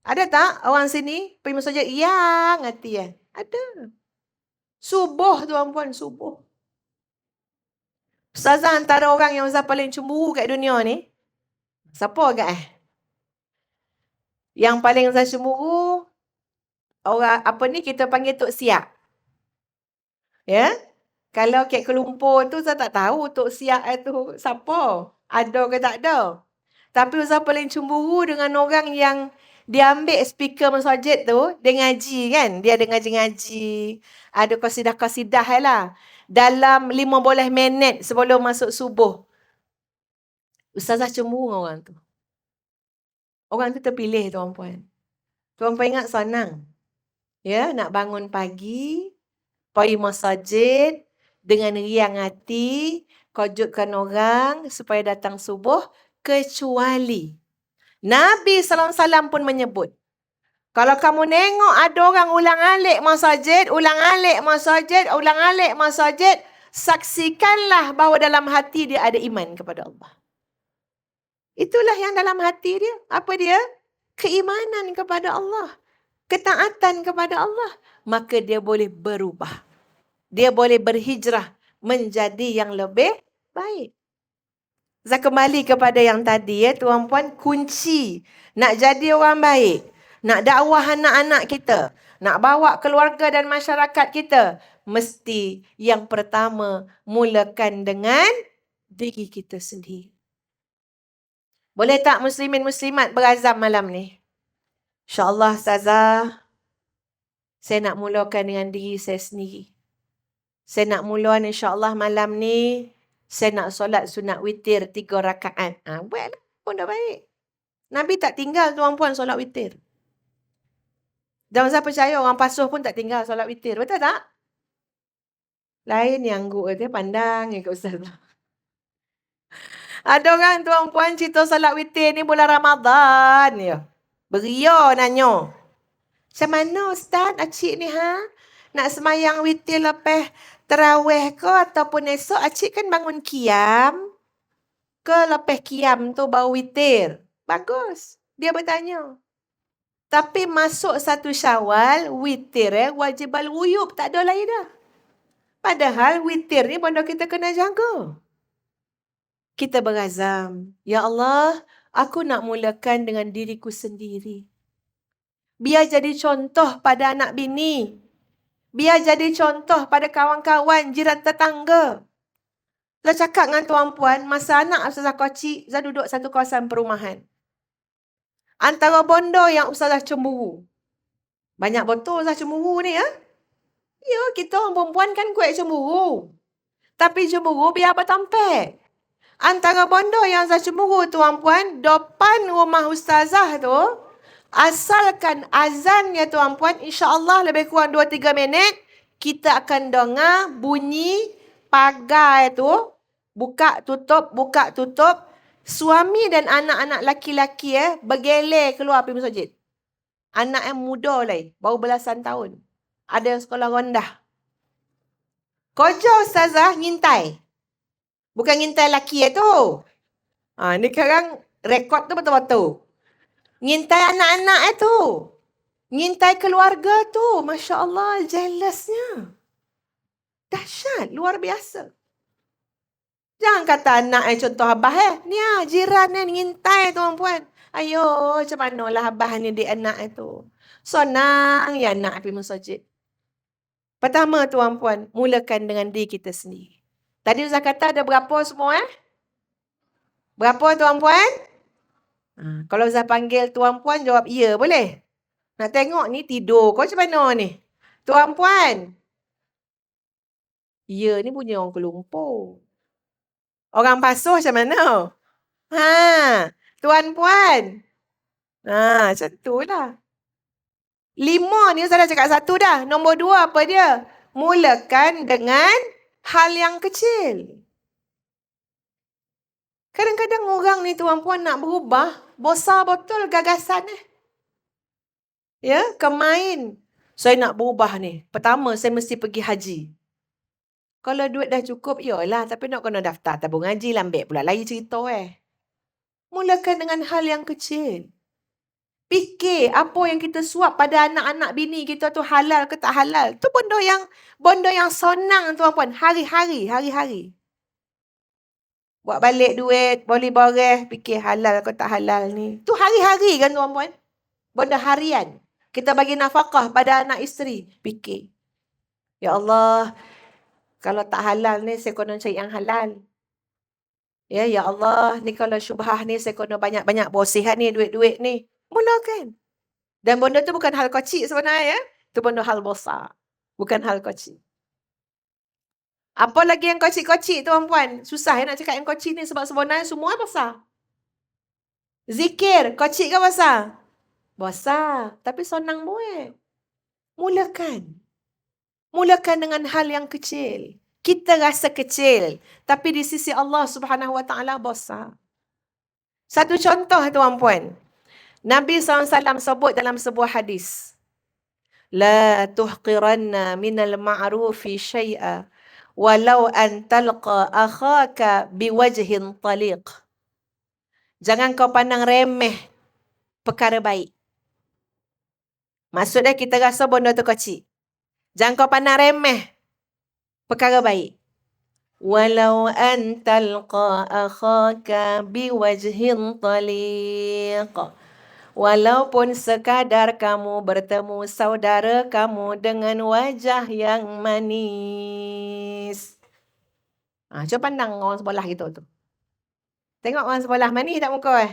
Ada tak orang sini pergi masjid yang hati kan? Ada. Subuh tuan-puan, subuh. Ustazah antara orang yang Ustazah paling cemburu kat dunia ni, siapa agak Yang paling Ustazah cemburu, orang apa ni kita panggil Tok Siak. Ya? Kalau kat Kuala Lumpur tu saya tak tahu Tok Siak tu siapa. Ada ke tak ada. Tapi Ustazah paling cemburu dengan orang yang dia ambil speaker masjid tu, dia ngaji kan. Dia ada ngaji-ngaji. Ada qasidah-qasidah lah. Dalam 15 minit sebelum masuk subuh. Ustazah cemburu dengan orang tu. Orang tu terpilih tuan-puan. Tuan-puan ingat senang. Ya, nak bangun pagi, pergi masjid dengan riang hati, kejutkan orang supaya datang subuh, kecuali Nabi SAW pun menyebut, kalau kamu nengok ada orang ulang-alik masjid, saksikanlah bahawa dalam hati dia ada iman kepada Allah. Itulah yang dalam hati dia. Apa dia? Keimanan kepada Allah. Ketaatan kepada Allah. Maka dia boleh berubah. Dia boleh berhijrah menjadi yang lebih baik. Saya kembali kepada yang tadi ya tuan-puan, kunci nak jadi orang baik, nak dakwah anak-anak kita, nak bawa keluarga dan masyarakat kita, mesti yang pertama mulakan dengan diri kita sendiri. Boleh tak muslimin muslimat berazam malam ni? InsyaAllah Ustazah, saya nak mulakan dengan diri saya sendiri. Saya nak mula insyaAllah malam ni, saya nak solat sunat witir 3 rakaat. Buatlah pun dah baik. Nabi tak tinggal tuan-puan solat witir. Dan saya percaya orang pasuh pun tak tinggal solat witir. Betul tak? Lain yang angguk dia pandang je kat Ustazah. Ada orang tuan-puan cerita solat witir ni bulan Ramadan je. Beria nanya. Macam mana Ustaz, acik ni nak semayang witir lepas terawih ke ataupun esok, acik kan bangun qiyam ke lepas qiyam tu baru witir? Bagus. Dia bertanya. Tapi masuk 1 Syawal, witir wajib al-ghuyub. Tak ada lain dah. Padahal witir ni benda kita kena jaga. Kita berazam. Ya Allah, aku nak mulakan dengan diriku sendiri. Biar jadi contoh pada anak bini. Biar jadi contoh pada kawan-kawan, jiran tetangga. Saya cakap dengan tuan-puan, masa anak Ustazah kecil, saya duduk satu kawasan perumahan. Antara bondo yang Ustazah cemburu. Banyak betul Ustazah cemburu ni ya. Ya, kita orang perempuan kan kuat cemburu. Tapi cemburu biar bertampik. Antara bondo yang saya cemburu tuan-puan, depan rumah Ustazah tu, asalkan azannya tuan-puan, insya-Allah lebih kurang 2-3 minit, kita akan dengar bunyi pagar tu, buka tutup, suami dan anak-anak laki-laki bergeler keluar pergi masjid. Anak yang muda lagi, baru belasan tahun. Ada yang sekolah rendah. Kerja Ustazah ngintai. Bukan ngintai laki tu. Ni sekarang rekod tu betul-betul. Ngintai anak-anak tu. Ngintai keluarga tu. Masya Allah, jealousnya. Dahsyat, luar biasa. Jangan kata anak contoh abah Ni jiran ngintai tuan-puan. Ayo, macam manalah abah ni di anak tu. Senang ya anak pergi masjid. Pertama tuan-puan, mulakan dengan diri kita sendiri. Tadi Ustaz kata ada berapa semua Berapa tuan-puan? Kalau Ustaz panggil tuan-puan, jawab ya, boleh? Nak tengok ni tidur. Kau macam mana ni? Tuan-puan. Ya ni punya orang Kuala Lumpur. Orang Pasuh macam mana? Tuan-puan. Macam tu lah. 5 ni Ustaz dah cakap 1 dah. Nombor 2 apa dia? Mulakan dengan hal yang kecil. Kadang-kadang orang ni tuan-puan nak berubah, besar betul gagasan Ya, kemain. Saya nak berubah ni. Pertama, saya mesti pergi haji. Kalau duit dah cukup, yalah. Tapi nak kena daftar tabung haji, lambat pula. Lagi cerita Mulakan dengan hal yang kecil. Fikir apa yang kita suap pada anak-anak bini kita tu halal ke tak halal. Tu benda yang senang tuan-puan. Hari-hari. Buat balik duit, boleh boreh, fikir halal ke tak halal ni. Tu hari-hari kan tuan-puan. Benda harian. Kita bagi nafkah pada anak isteri. Fikir. Ya Allah, kalau tak halal ni saya kena cari yang halal. Ya Allah, ni kalau syubhah ni saya kena banyak-banyak bersihan ni duit-duit ni. Mulakan. Dan benda tu bukan hal kecil sebenarnya. Tu benda hal besar. Bukan hal kecil. Apa lagi yang kecil-kecil tuan-puan? Susah nak cakap yang kecil ni sebab sebenarnya semua besar. Zikir, kecil ke besar? Besar. Tapi senang buat. Mulakan. Mulakan dengan hal yang kecil. Kita rasa kecil. Tapi di sisi Allah Subhanahu Wa Taala besar. Satu contoh tuan-puan. Nabi SAW sebut dalam sebuah hadis. La tuhqiranna minal ma'rufi syai'a walau an talqa akhaka biwajhin taliq. Jangan kau pandang remeh perkara baik. Maksudnya kita rasa benda tu kecil. Jangan kau pandang remeh perkara baik. Walau an talqa akhaka biwajhin taliq. Walaupun sekadar kamu bertemu saudara kamu dengan wajah yang manis. Cuba pandang orang sebelah kita tu. Tengok orang sebelah manis tak muka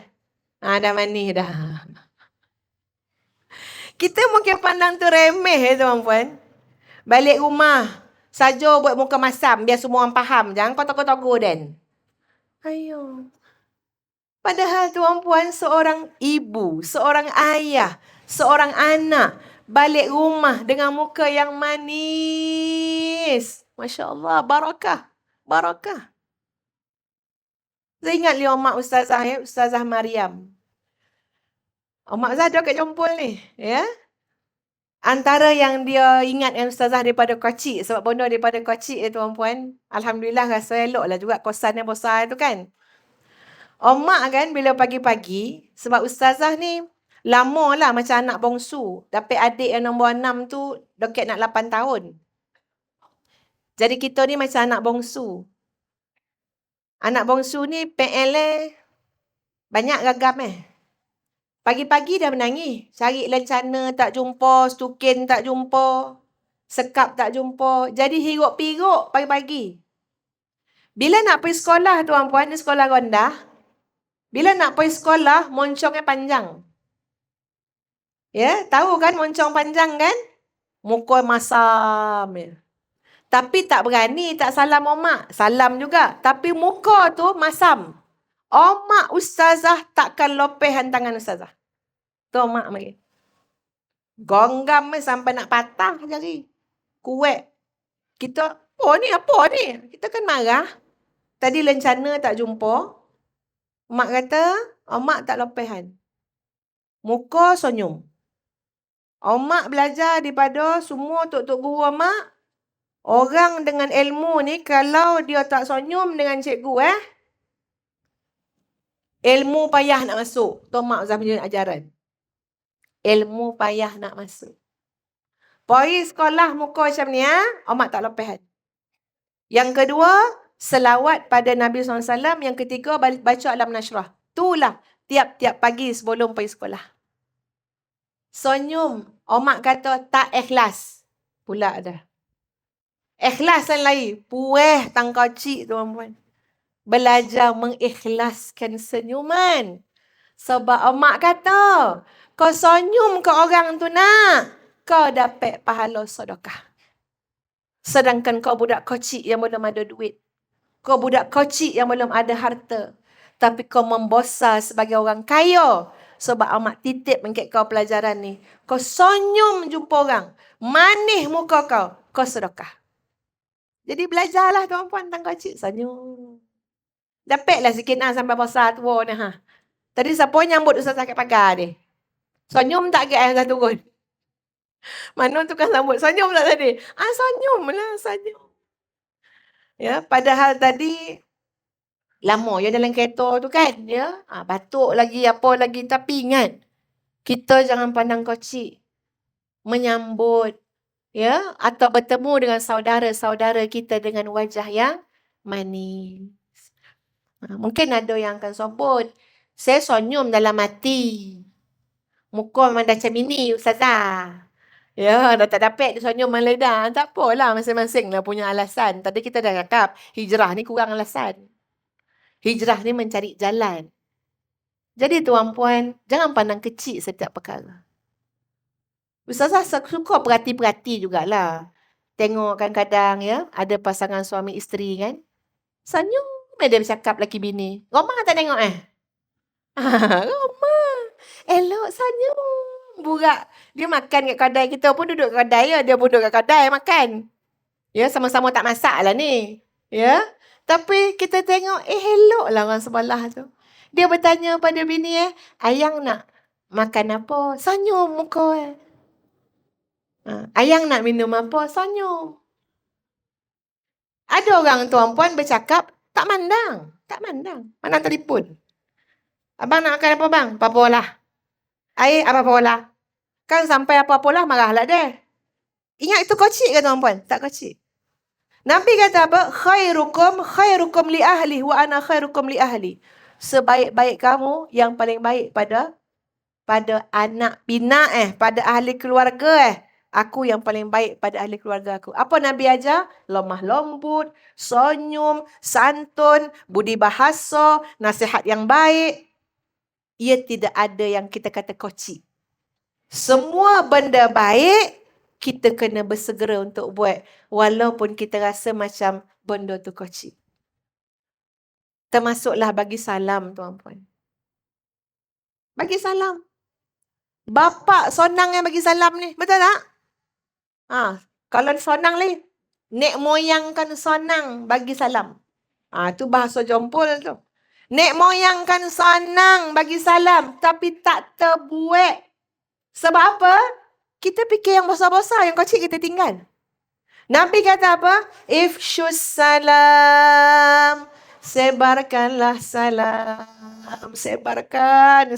dah manis dah. Kita mungkin pandang tu remeh tuan-puan. Balik rumah, saja buat muka masam biar semua orang faham. Jangan kau togo-togo dan. Ayo. Padahal tuan-puan seorang ibu, seorang ayah, seorang anak balik rumah dengan muka yang manis. Masya Allah, barakah. Barakah. Saya ingat lihat mak Ustazah Ustazah Mariam. Mak Ustazah ada kat Jompol ni. Ya. Antara yang dia ingat yang Ustazah daripada kecil. Sebab benda daripada kecil tuan-puan. Alhamdulillah rasa elok lah juga kosan yang besar tu kan. Mak kan bila pagi-pagi, sebab Ustazah ni lama lah macam anak bongsu. Dapat adik yang nombor 6 tu dekat nak 8 tahun. Jadi kita ni macam anak bongsu. Anak bongsu ni PL banyak gagam Pagi-pagi dah menangis. Cari lencana tak jumpa, stukin tak jumpa, sekap tak jumpa. Jadi hiruk-piruk pagi-pagi. Bila nak pergi sekolah tuan-puan, ni sekolah rendah. Bila nak pergi sekolah, moncongnya panjang. Ya, tahu kan moncong panjang kan? Muka masam. Tapi tak berani, tak salam mak. Salam juga. Tapi muka tu masam. Mak Ustazah takkan lopehan tangan Ustazah. Tu mak mari. Gonggam sampai nak patah jari. Kuat. Kita, apa ni? Kita kan marah. Tadi lencana tak jumpa. Mak kata, mak tak lopehan. Muka senyum. Mak belajar daripada semua tok-tok guru mak. Orang dengan ilmu ni kalau dia tak senyum dengan cikgu ilmu payah nak masuk. Tu mak Ustaz punya ajaran. Ilmu payah nak masuk. Pergi sekolah muka macam ni mak tak lepas. Yang kedua, selawat pada Nabi SAW. Yang ketiga, baca Alam Nashrah. Itulah tiap-tiap pagi sebelum pergi sekolah. Senyum. Mak kata tak ikhlas. Pula dah. Ikhlas yang lain. Pueh tangkau cik tuan-puan. Belajar mengikhlaskan senyuman. Sebab mak kata, kau senyum ke orang tu nak, kau dapat pahala sedekah. Sedangkan kau budak kecil yang belum ada duit. Kau budak kecil yang belum ada harta. Tapi kau membesar sebagai orang kaya. Sebab mak titip mengikut kau pelajaran ni. Kau senyum jumpa orang. Manis muka kau. Kau sedekah. Jadi belajarlah tuan-puan tentang kecil. Senyum. Dapatlah sikit sampai besar tua ni. Tadi siapa nyambut Ustazah kat pagar ni? Senyum tak ke yang turun? Mana tukang sambut? Senyum tak tadi? Senyum lah, senyum. Ya, padahal tadi lama ya dalam kereta tu kan, ya. Batuk lagi, apa lagi, tapi ingat. Kita jangan pandang kocik. Menyambut, ya, atau bertemu dengan saudara-saudara kita dengan wajah yang manis. Mungkin ada yang akan sebut, saya senyum dalam hati. Muka memang dah macam ini, Ustazah. Ya, dah tak dapat dia senyum meledah. Tak apalah, masing-masing lah punya alasan. Tadi kita dah cakap, hijrah ni kurang alasan. Hijrah ni mencari jalan. Jadi tuan-puan, jangan pandang kecil setiap perkara. Ustazah suka perhati-perhati jugalah. Tengok kadang-kadang ya, ada pasangan suami isteri kan. Senyum dia bercakap laki bini. Roma tak tengok Roma. Elok senyum. Burak. Dia makan kat kedai, kita pun duduk kat kedai ya. Dia pun duduk kat kedai makan. Ya, sama-sama tak masak lah ni. Ya. Tapi kita tengok, elok lah orang sebelah tu. Dia bertanya pada bini ayang nak makan apa? Senyum muka ayang nak minum apa? Senyum. Ada orang tuan-puan bercakap, tak mandang. Tak mandang. Mana telefon? Abang nak makan apa bang? Apa-apa lah. Air apa-apa lah. Kan sampai apa-apa lah, marahlah dia. Ingat itu kocik ke tuan-puan? Tak kocik. Nabi kata apa? Khairukum li ahli wa ana khairukum li ahli. Sebaik-baik kamu yang paling baik pada anak bina pada ahli keluarga Aku yang paling baik pada ahli keluarga aku. Apa Nabi ajar? Lemah lembut, senyum, santun, budi bahasa, nasihat yang baik. Ia tidak ada yang kita kata kocik. Semua benda baik, kita kena bersegera untuk buat. Walaupun kita rasa macam benda tu kocik. Termasuklah bagi salam, tuan-puan. Bagi salam. Bapa sonang yang bagi salam ni. Betul tak? Kalau sonang ni, nek moyang kan sonang bagi salam. Tu bahasa jompol tu. Nek moyang kan sonang bagi salam, tapi tak terbuat. Sebab apa? Kita fikir yang besar-besar, yang kecil kita tinggal. Nabi kata apa? Ifshus salam. Sebarkanlah salam. Sebarkan.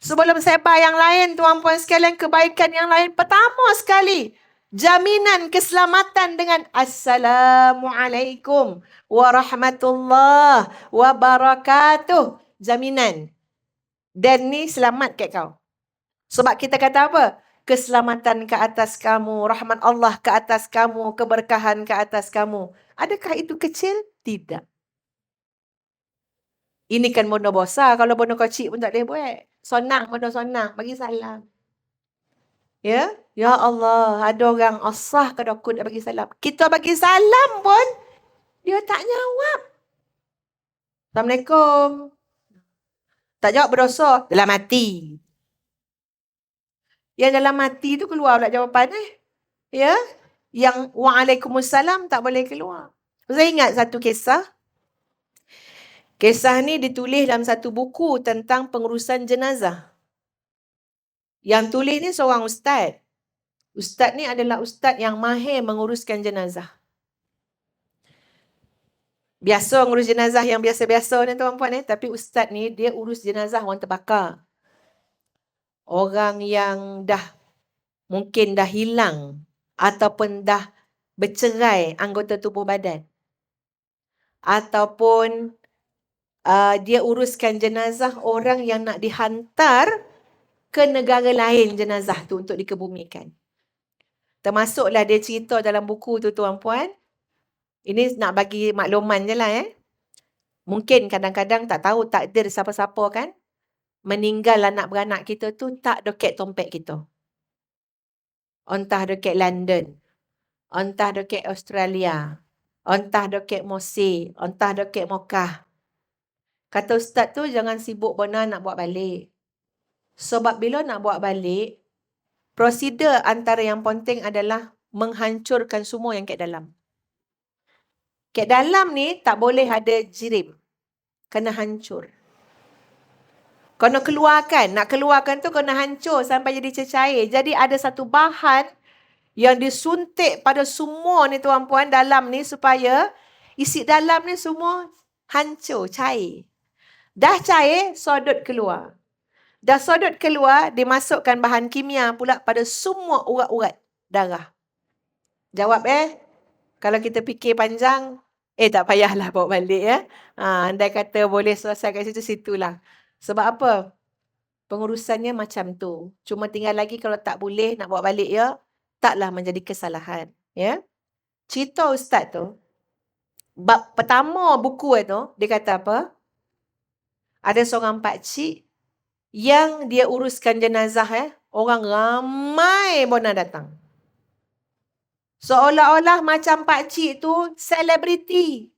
Sebelum sebar yang lain, tuan-puan sekalian, kebaikan yang lain. Pertama sekali, jaminan keselamatan dengan Assalamualaikum warahmatullahi wabarakatuh. Jaminan. Dan ni selamat kat kau. Sebab kita kata apa? Keselamatan ke atas kamu, rahmat Allah ke atas kamu, keberkahan ke atas kamu. Adakah itu kecil? Tidak. Ini kan benda besar. Kalau benda kecil pun tak boleh buat. Sonang, benda sonang. Bagi salam. Ya? Ya Allah, ada orang asah ke dokun nak bagi salam. Kita bagi salam pun, dia tak jawab. Assalamualaikum. Tak jawab berdosa. Dalam hati. Yang dalam hati tu keluar pula jawapan Ya? Yang waalaikumsalam tak boleh keluar. Saya ingat satu kisah. Kisah ni ditulis dalam satu buku tentang pengurusan jenazah. Yang tulis ni seorang ustaz. Ustaz ni adalah ustaz yang mahir menguruskan jenazah. Biasa ngurus jenazah yang biasa-biasa ni tuan-puan tapi ustaz ni dia urus jenazah orang terbakar. Orang yang mungkin dah hilang ataupun dah bercerai anggota tubuh badan. Ataupun dia uruskan jenazah orang yang nak dihantar ke negara lain jenazah tu untuk dikebumikan. Termasuklah dia cerita dalam buku tu tuan-puan. Ini nak bagi makluman je lah Mungkin kadang-kadang tak tahu takdir siapa-siapa kan. Meninggal anak beranak kita tu tak dekat dompet kita. Entah dekat London. Entah dekat Australia. Entah dekat Mesir. Entah dekat Mekah. Kata ustaz tu jangan sibuk benar nak buat balik. Sebab bila nak buat balik, prosedur antara yang penting adalah menghancurkan semua yang kat dalam. Kat dalam ni tak boleh ada jirim. Kena hancur. Kena keluarkan. Nak keluarkan tu kena hancur sampai jadi cecair. Jadi ada satu bahan yang disuntik pada semua ni tuan-puan dalam ni supaya isi dalam ni semua hancur, cair. Dah cair, sodot keluar. Dah sodot keluar, dimasukkan bahan kimia pula pada semua urat-urat darah. Jawab Kalau kita fikir panjang, tak payahlah bawa balik andai kata boleh selesai kat situ-situlah. Sebab apa? Pengurusannya macam tu. Cuma tinggal lagi kalau tak boleh nak bawa balik taklah menjadi kesalahan. Cerita ustaz tu, bab pertama buku tu, dia kata apa? Ada seorang pakcik yang dia uruskan jenazah orang ramai bona datang. Seolah-olah macam pakcik tu selebriti.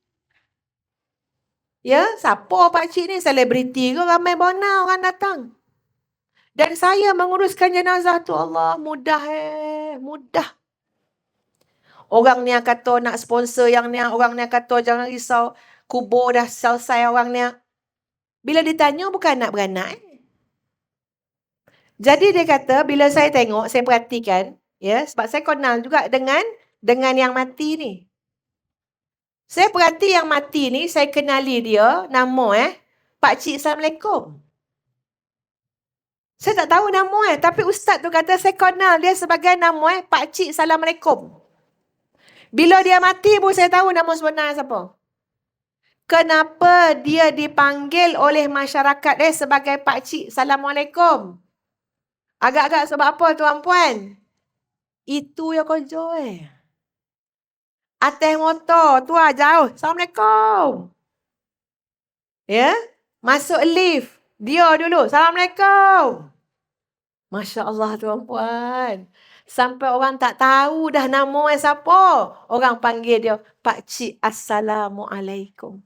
Siapa pakcik ni? Selebriti ke? Ramai bona orang datang. Dan saya menguruskan jenazah tu, Allah, mudah mudah. Orang ni kata nak sponsor yang ni, orang ni kata jangan risau, kubur dah selesai orang ni. Bila ditanya bukan nak beranak. Jadi dia kata bila saya tengok, saya perhatikan, sebab saya kenal juga dengan yang mati ni. Saya perhati yang mati ni, saya kenali dia, nama Pakcik Assalamualaikum. Saya tak tahu nama tapi ustaz tu kata saya kenal dia sebagai nama Pakcik Assalamualaikum. Bila dia mati pun saya tahu nama sebenar siapa. Kenapa dia dipanggil oleh masyarakat sebagai Pakcik Assalamualaikum? Agak-agak sebab apa tuan-puan? Itu yang kerja atas motor tu jauh. Assalamualaikum. Masuk lift. Dia dulu. Assalamualaikum. Masya Allah tuan-puan. Sampai orang tak tahu dah nama siapa. Orang panggil dia Pakcik Assalamualaikum.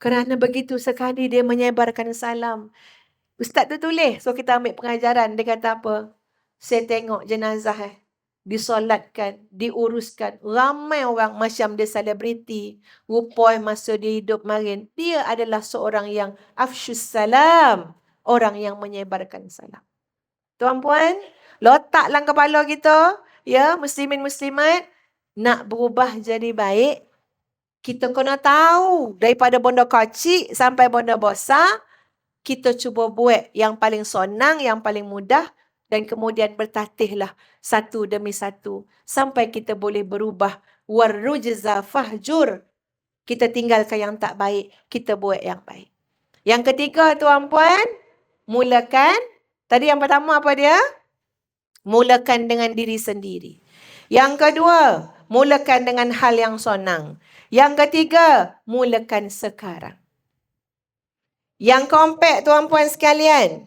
Kerana begitu sekali dia menyebarkan salam. Ustaz tu tulis. So kita ambil pengajaran. Dia kata apa? Saya tengok jenazah disolatkan, diuruskan. Ramai orang macam dia selebriti. Rupanya masa dia hidup marin. Dia adalah seorang yang afsyus salam. Orang yang menyebarkan salam. Tuan-puan, letaklah kepala kita. Muslimin muslimat. Nak berubah jadi baik. Kita kena tahu. Daripada benda kecil sampai benda besar. Kita cuba buat yang paling senang, yang paling mudah. Dan kemudian bertatihlah satu demi satu. Sampai kita boleh berubah. Warrujza fahjur. Kita tinggalkan yang tak baik. Kita buat yang baik. Yang ketiga tuan-puan. Mulakan. Tadi yang pertama apa dia? Mulakan dengan diri sendiri. Yang kedua. Mulakan dengan hal yang senang. Yang ketiga. Mulakan sekarang. Yang keempat tuan-puan sekalian.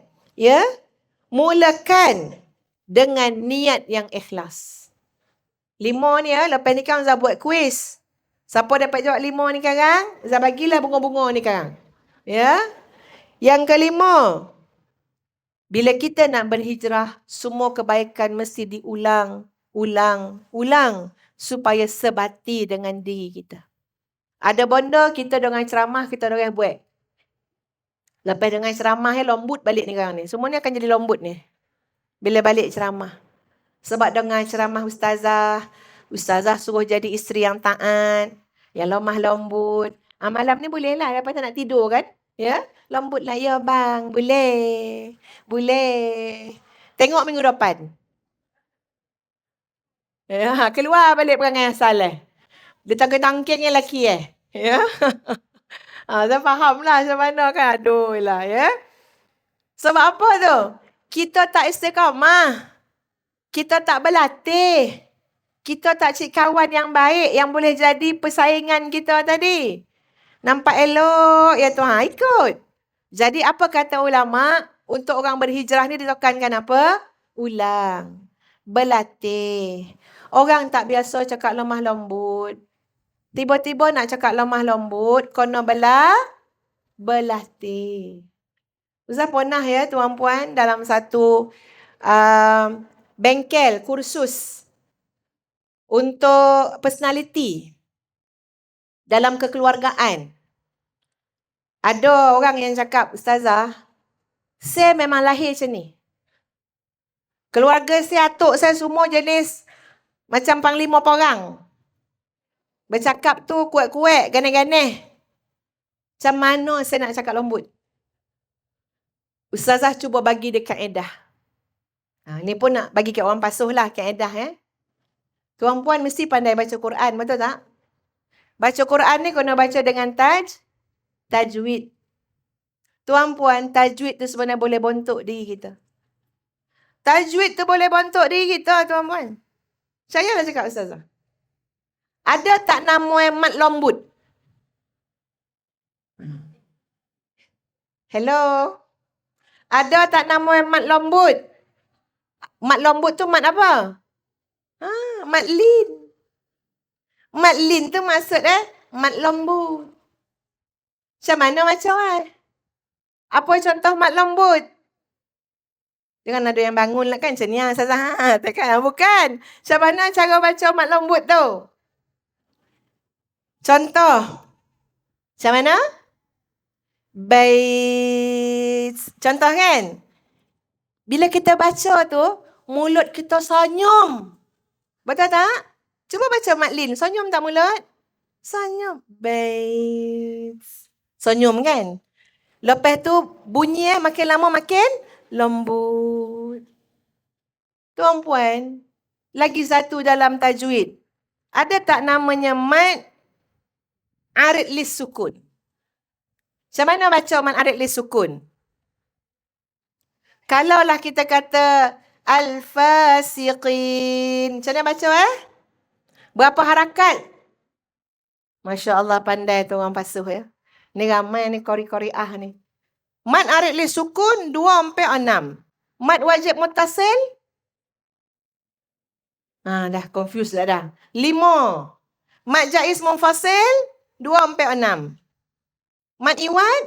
Mulakan dengan niat yang ikhlas. 5 ni lepas ni kan Zah buat kuis. Siapa dapat jawab 5 ni sekarang? Zah bagilah bunga-bunga ni sekarang. Yang kelima. Bila kita nak berhijrah, semua kebaikan mesti diulang. Ulang. Supaya sebati dengan diri kita. Ada benda kita dengan ceramah, kita orang buat. Lepas dengan ceramah lembut balik ni sekarang ni. Semua ni akan jadi lembut ni. Bila balik ceramah. Sebab dengan ceramah Ustazah suruh jadi isteri yang taat. Yang lemah lembut. Malam ni boleh lah. Lepas tak nak tidur kan? Lembut lah. Ya bang. Boleh. Tengok minggu depan. Keluar balik perangai asal Dia tangking-tangking yang lelaki saya faham lah macam mana kan. Aduh lah Sebab apa tu? Kita tak istiqamah. Kita tak berlatih. Kita tak cari kawan yang baik yang boleh jadi persaingan kita tadi. Nampak elok ya Tuhan, ikut. Jadi apa kata ulama? Untuk orang berhijrah ni ditekankan apa? Ulang. Berlatih. Orang tak biasa cakap lemah lembut. Tiba-tiba nak cakap lemah lembut, kena berlatih. Ustaz pernah tuan-puan dalam satu bengkel kursus untuk personality dalam kekeluargaan. Ada orang yang cakap, Ustazah, saya memang lahir macam ni. Keluarga saya, atuk saya semua jenis macam panglima perang. Bercakap tu kuat-kuat, ganeh-ganeh. Macam mana saya nak cakap lembut? Ustazah cuba bagi dia kaedah. Ni pun nak bagi kat orang pasuh lah kaedah. Tuan-puan mesti pandai baca Quran, betul tak? Baca Quran ni kena baca dengan tajwid. Tuan-puan, tajwid tu sebenarnya boleh bentuk diri kita. Tajwid tu boleh bentuk diri kita, tuan-puan. Saya lah cakap Ustazah. Ada tak nama mat lembut? Hello? Ada tak nama mat lembut? Mat lembut tu mat apa? Mat lin. Mat lin tu maksud mat lembut. Macam mana macam Apa contoh mat lembut? Jangan ada yang bangun lah kan macam ni Ustazah. Takkan bukan. Macam mana cara baca mat lembut tu? Contoh. Macam mana? Bait. Contoh kan? Bila kita baca tu, mulut kita senyum. Betul tak? Cuba baca mat lin. Senyum tak mulut? Senyum. Bait. Senyum kan? Lepas tu bunyi makin lama makin lembut. Tuan-puan, lagi satu dalam tajwid. Ada tak namanya mat arid lis sukun? Macam mana baca mat arid lis sukun? Kalaulah kita kata al-fasiqin. Macam mana baca Berapa harakat? Masya Allah pandai tu orang pasuh Ni ramai ni kori-koriah ni. Mat arid lis sukun 2/6. Mat wajib muttasil? Dah confused dah. 5. Mat jaiz munfasil 2/6. Mat iwad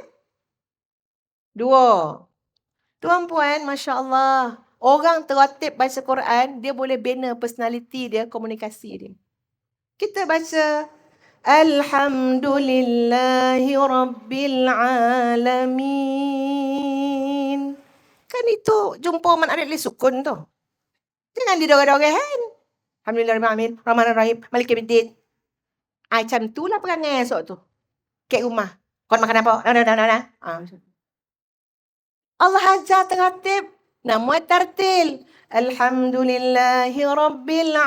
2. Tuan-puan, Masya Allah. Orang tertib baca Quran, dia boleh bina personality dia, komunikasi dia. Kita baca Alhamdulillahi Rabbil Alamin. Kan itu jumpa mat arid lis sukun tu. Jangan didorang-dorang. Alhamdulillahirrahmanirrahim, Rahmanirrahim, Malik Yaumiddin. Macam tu lah perangai esok tu. Kat rumah. Kau makan apa? Allah ajar tertib. Nama tartil. Alhamdulillahi Rabbil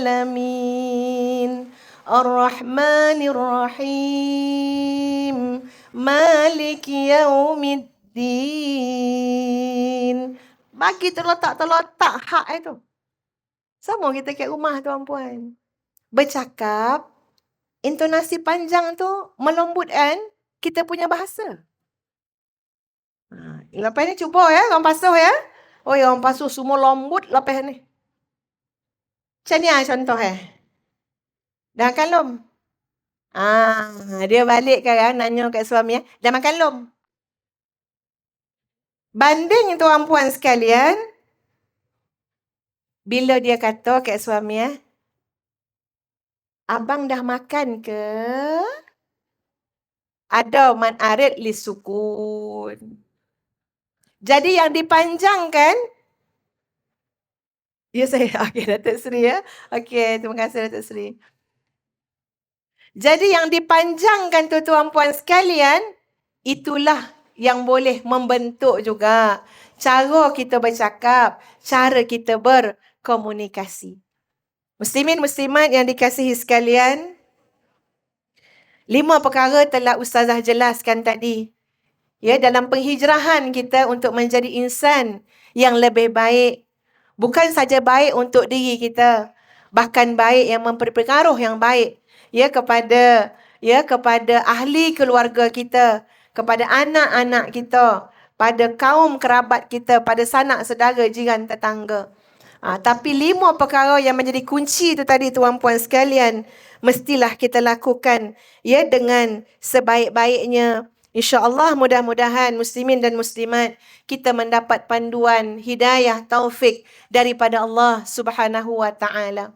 Alamin. Ar-Rahmanir-Rahim. Malik Yaumiddin. Bagi terletak hak itu. Sama kita kat rumah tuan-puan. Bercakap, intonasi panjang tu melembutkan kita punya bahasa. Lepas ni cuba orang pasuh orang pasuh semua lembut lepas ni. Macam ni contoh Dah makan lom? Dia balik sekarang nanya kat suami dah makan lom? Banding tuan-puan sekalian, bila dia kata kat suami abang dah makan ke? Ada mat arid lis sukun. Jadi yang dipanjangkan, ya saya, okey Datuk Seri Okey, terima kasih Datuk Seri. Jadi yang dipanjangkan tu tuan-puan sekalian, itulah yang boleh membentuk juga cara kita bercakap, cara kita berkomunikasi. Muslimin muslimat yang dikasihi sekalian, 5 perkara telah Ustazah jelaskan tadi. Dalam penghijrahan kita untuk menjadi insan yang lebih baik. Bukan saja baik untuk diri kita, bahkan baik yang berpengaruh yang baik kepada ahli keluarga kita, kepada anak-anak kita, pada kaum kerabat kita, pada sanak saudara, jiran, tetangga. Tapi 5 perkara yang menjadi kunci itu tadi tuan-puan sekalian, mestilah kita lakukan dengan sebaik-baiknya. InsyaAllah mudah-mudahan muslimin dan muslimat kita mendapat panduan, hidayah, taufik daripada Allah Subhanahu wa ta'ala.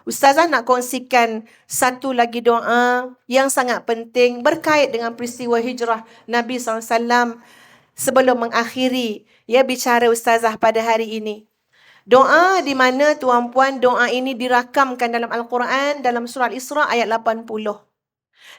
Ustazah nak kongsikan satu lagi doa yang sangat penting berkait dengan peristiwa hijrah Nabi SAW sebelum mengakhiri bicara Ustazah pada hari ini. Doa di mana tuan-puan doa ini dirakamkan dalam Al-Quran dalam surah Al-Isra ayat 80.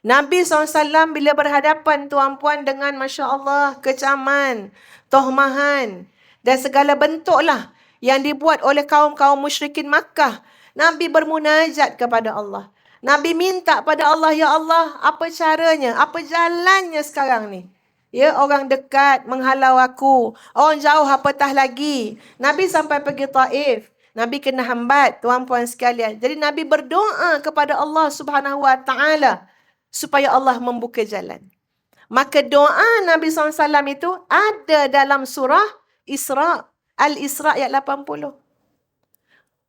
Nabi SAW bila berhadapan tuan-puan dengan Masya Allah kecaman, tohmahan dan segala bentuklah yang dibuat oleh kaum-kaum musyrikin Makkah, Nabi bermunajat kepada Allah. Nabi minta pada Allah, ya Allah, apa caranya, apa jalannya sekarang ni? Ya, orang dekat menghalau aku, orang jauh apatah lagi. Nabi sampai pergi Taif. Nabi kena hambat, tuan-puan sekalian. Jadi Nabi berdoa kepada Allah Subhanahu Wa Taala supaya Allah membuka jalan. Maka doa Nabi SAW itu ada dalam surah Isra, Al-Isra ayat 80.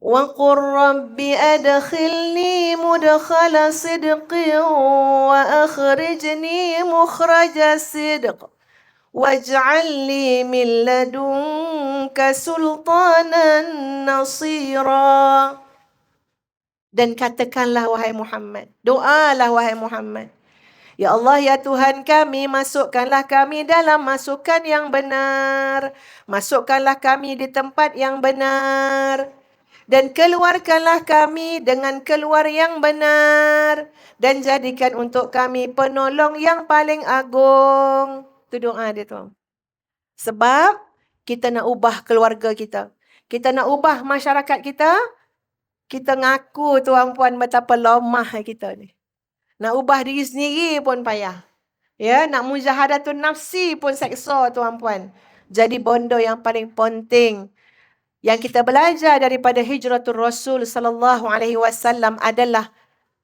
وَقُلْ رَبِّ أَدْخِلْنِي مُدْخَلَ صِدْقٍ وَأَخْرِجْنِي مُخْرَجَ صِدْقٍ وَاجْعَلْ لِي مِنْ لَدُنْكَ سُلْطَانًا نَصِيرًا. Dan katakanlah wahai Muhammad, doalah wahai Muhammad, ya Allah, ya Tuhan kami, masukkanlah kami dalam masukan yang benar. Masukkanlah kami di tempat yang benar. Dan keluarkanlah kami dengan keluar yang benar. Dan jadikan untuk kami penolong yang paling agung. Itu doa dia tuan. Sebab kita nak ubah keluarga kita. Kita nak ubah masyarakat kita. Kita ngaku tuan-puan betapa lemah kita ni. Nak ubah diri sendiri pun payah. Ya, nak mujahadatun nafsi pun seksa tuan-puan. Jadi benda yang paling penting yang kita belajar daripada hijratul Rasul sallallahu alaihi wasallam adalah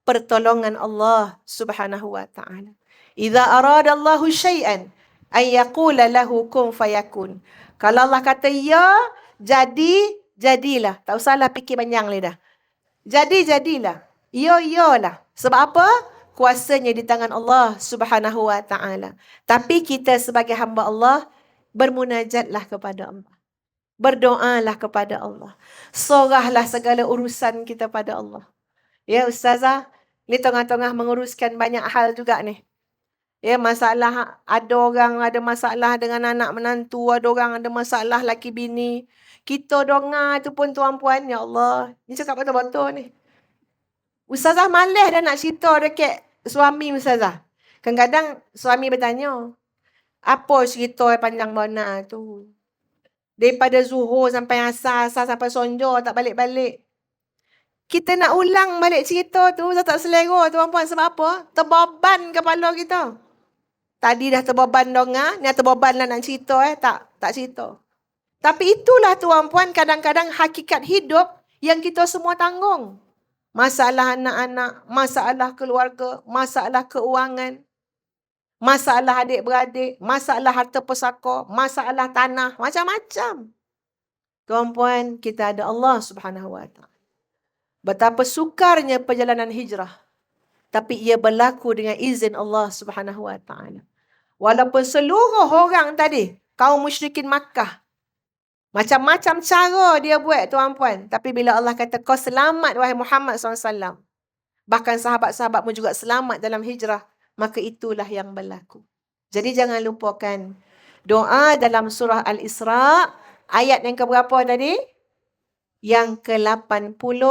pertolongan Allah Subhanahu wa taala. Idza arada Allahu syai'an ay yaqula lahu kun fayakun. Kalau Allah kata ya, jadi, jadilah. Tak usahlah fikir panjang dah. Jadi, jadilah. Ya, yalah. Sebab apa? Kuasanya di tangan Allah Subhanahu wa taala. Tapi kita sebagai hamba Allah bermunajatlah kepada Allah. Berdoalah kepada Allah. Sorahlah segala urusan kita pada Allah. Ya Ustazah, ni tengah-tengah menguruskan banyak hal juga ni. Ya, masalah, ada orang ada masalah dengan anak menantu, ada orang ada masalah laki bini. Kita dengar tu pun tuan-puan, ya Allah, ni cakap betul-betul ni. Ustazah malas dah nak cerita dekat suami Ustazah. Kadang-kadang suami bertanya, apa cerita panjang benar tu? Daripada zuhur sampai asar, asar sampai sonjo, tak balik-balik. Kita nak ulang balik cerita tu, tak selera tuan-puan. Sebab apa? Terbeban kepala kita. Tadi dah terbeban dengar, ni terbeban lah nak cerita tak cerita. Tapi itulah tuan-puan kadang-kadang hakikat hidup yang kita semua tanggung. Masalah anak-anak, masalah keluarga, masalah keuangan, masalah adik-beradik, masalah harta pusaka, masalah tanah, macam-macam. Tuan-puan, kita ada Allah Subhanahu Wa Taala. Betapa sukarnya perjalanan hijrah. Tapi ia berlaku dengan izin Allah Subhanahu Wa Taala. Walaupun seluruh orang tadi, kaum musyrikin Makkah, macam-macam cara dia buat tuan-puan. Tapi bila Allah kata kau selamat wahai Muhammad SAW. Bahkan sahabat-sahabat pun juga selamat dalam hijrah. Maka itulah yang berlaku. Jadi jangan lupakan doa dalam surah Al-Isra. Ayat yang keberapa tadi? Yang ke-80.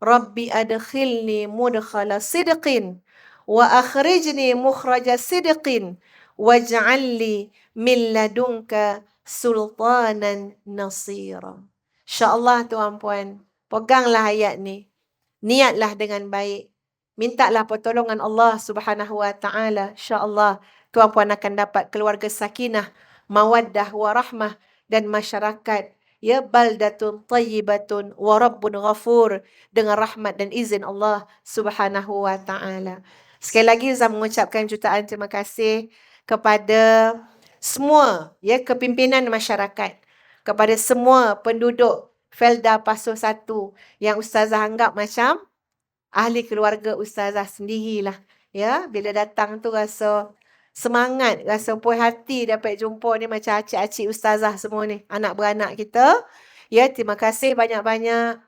Rabbi adkhilni mudkhala sidqin. Wa akhrijni mukhraja sidqin. Waj'alli min ladunka sultanan nasira. InsyaAllah tuan-puan, peganglah ayat ni. Niatlah dengan baik. Mintalah pertolongan Allah Subhanahu Wa Taala. InsyaAllah tuan-puan akan dapat keluarga sakinah, mawaddah, warahmah dan masyarakat. Ya, baldatun tayyibatun wa rabbun ghafur. Dengan rahmat dan izin Allah Subhanahu Wa Taala. Sekali lagi saya mengucapkan jutaan terima kasih kepada semua kepimpinan masyarakat, kepada semua penduduk Felda Pasoh 1 yang Ustazah anggap macam ahli keluarga Ustazah sendirilah. Ya, bila datang tu rasa semangat, rasa puas hati dapat jumpa ni macam acik-acik Ustazah semua ni, anak beranak kita. Ya, terima kasih banyak-banyak.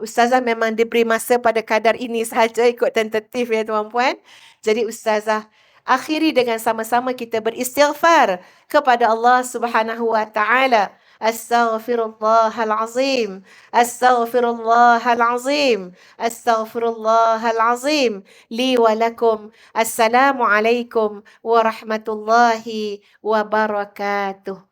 Ustazah memang diberi masa pada kadar ini sahaja, ikut tentatif ya tuan-puan. Jadi Ustazah akhiri dengan sama-sama kita beristighfar kepada Allah Subhanahu Wa Taala. Astaghfirullahal azim. Astaghfirullahal azim. Astaghfirullahal azim. Li wa lakum. Assalamualaikum warahmatullahi wabarakatuh.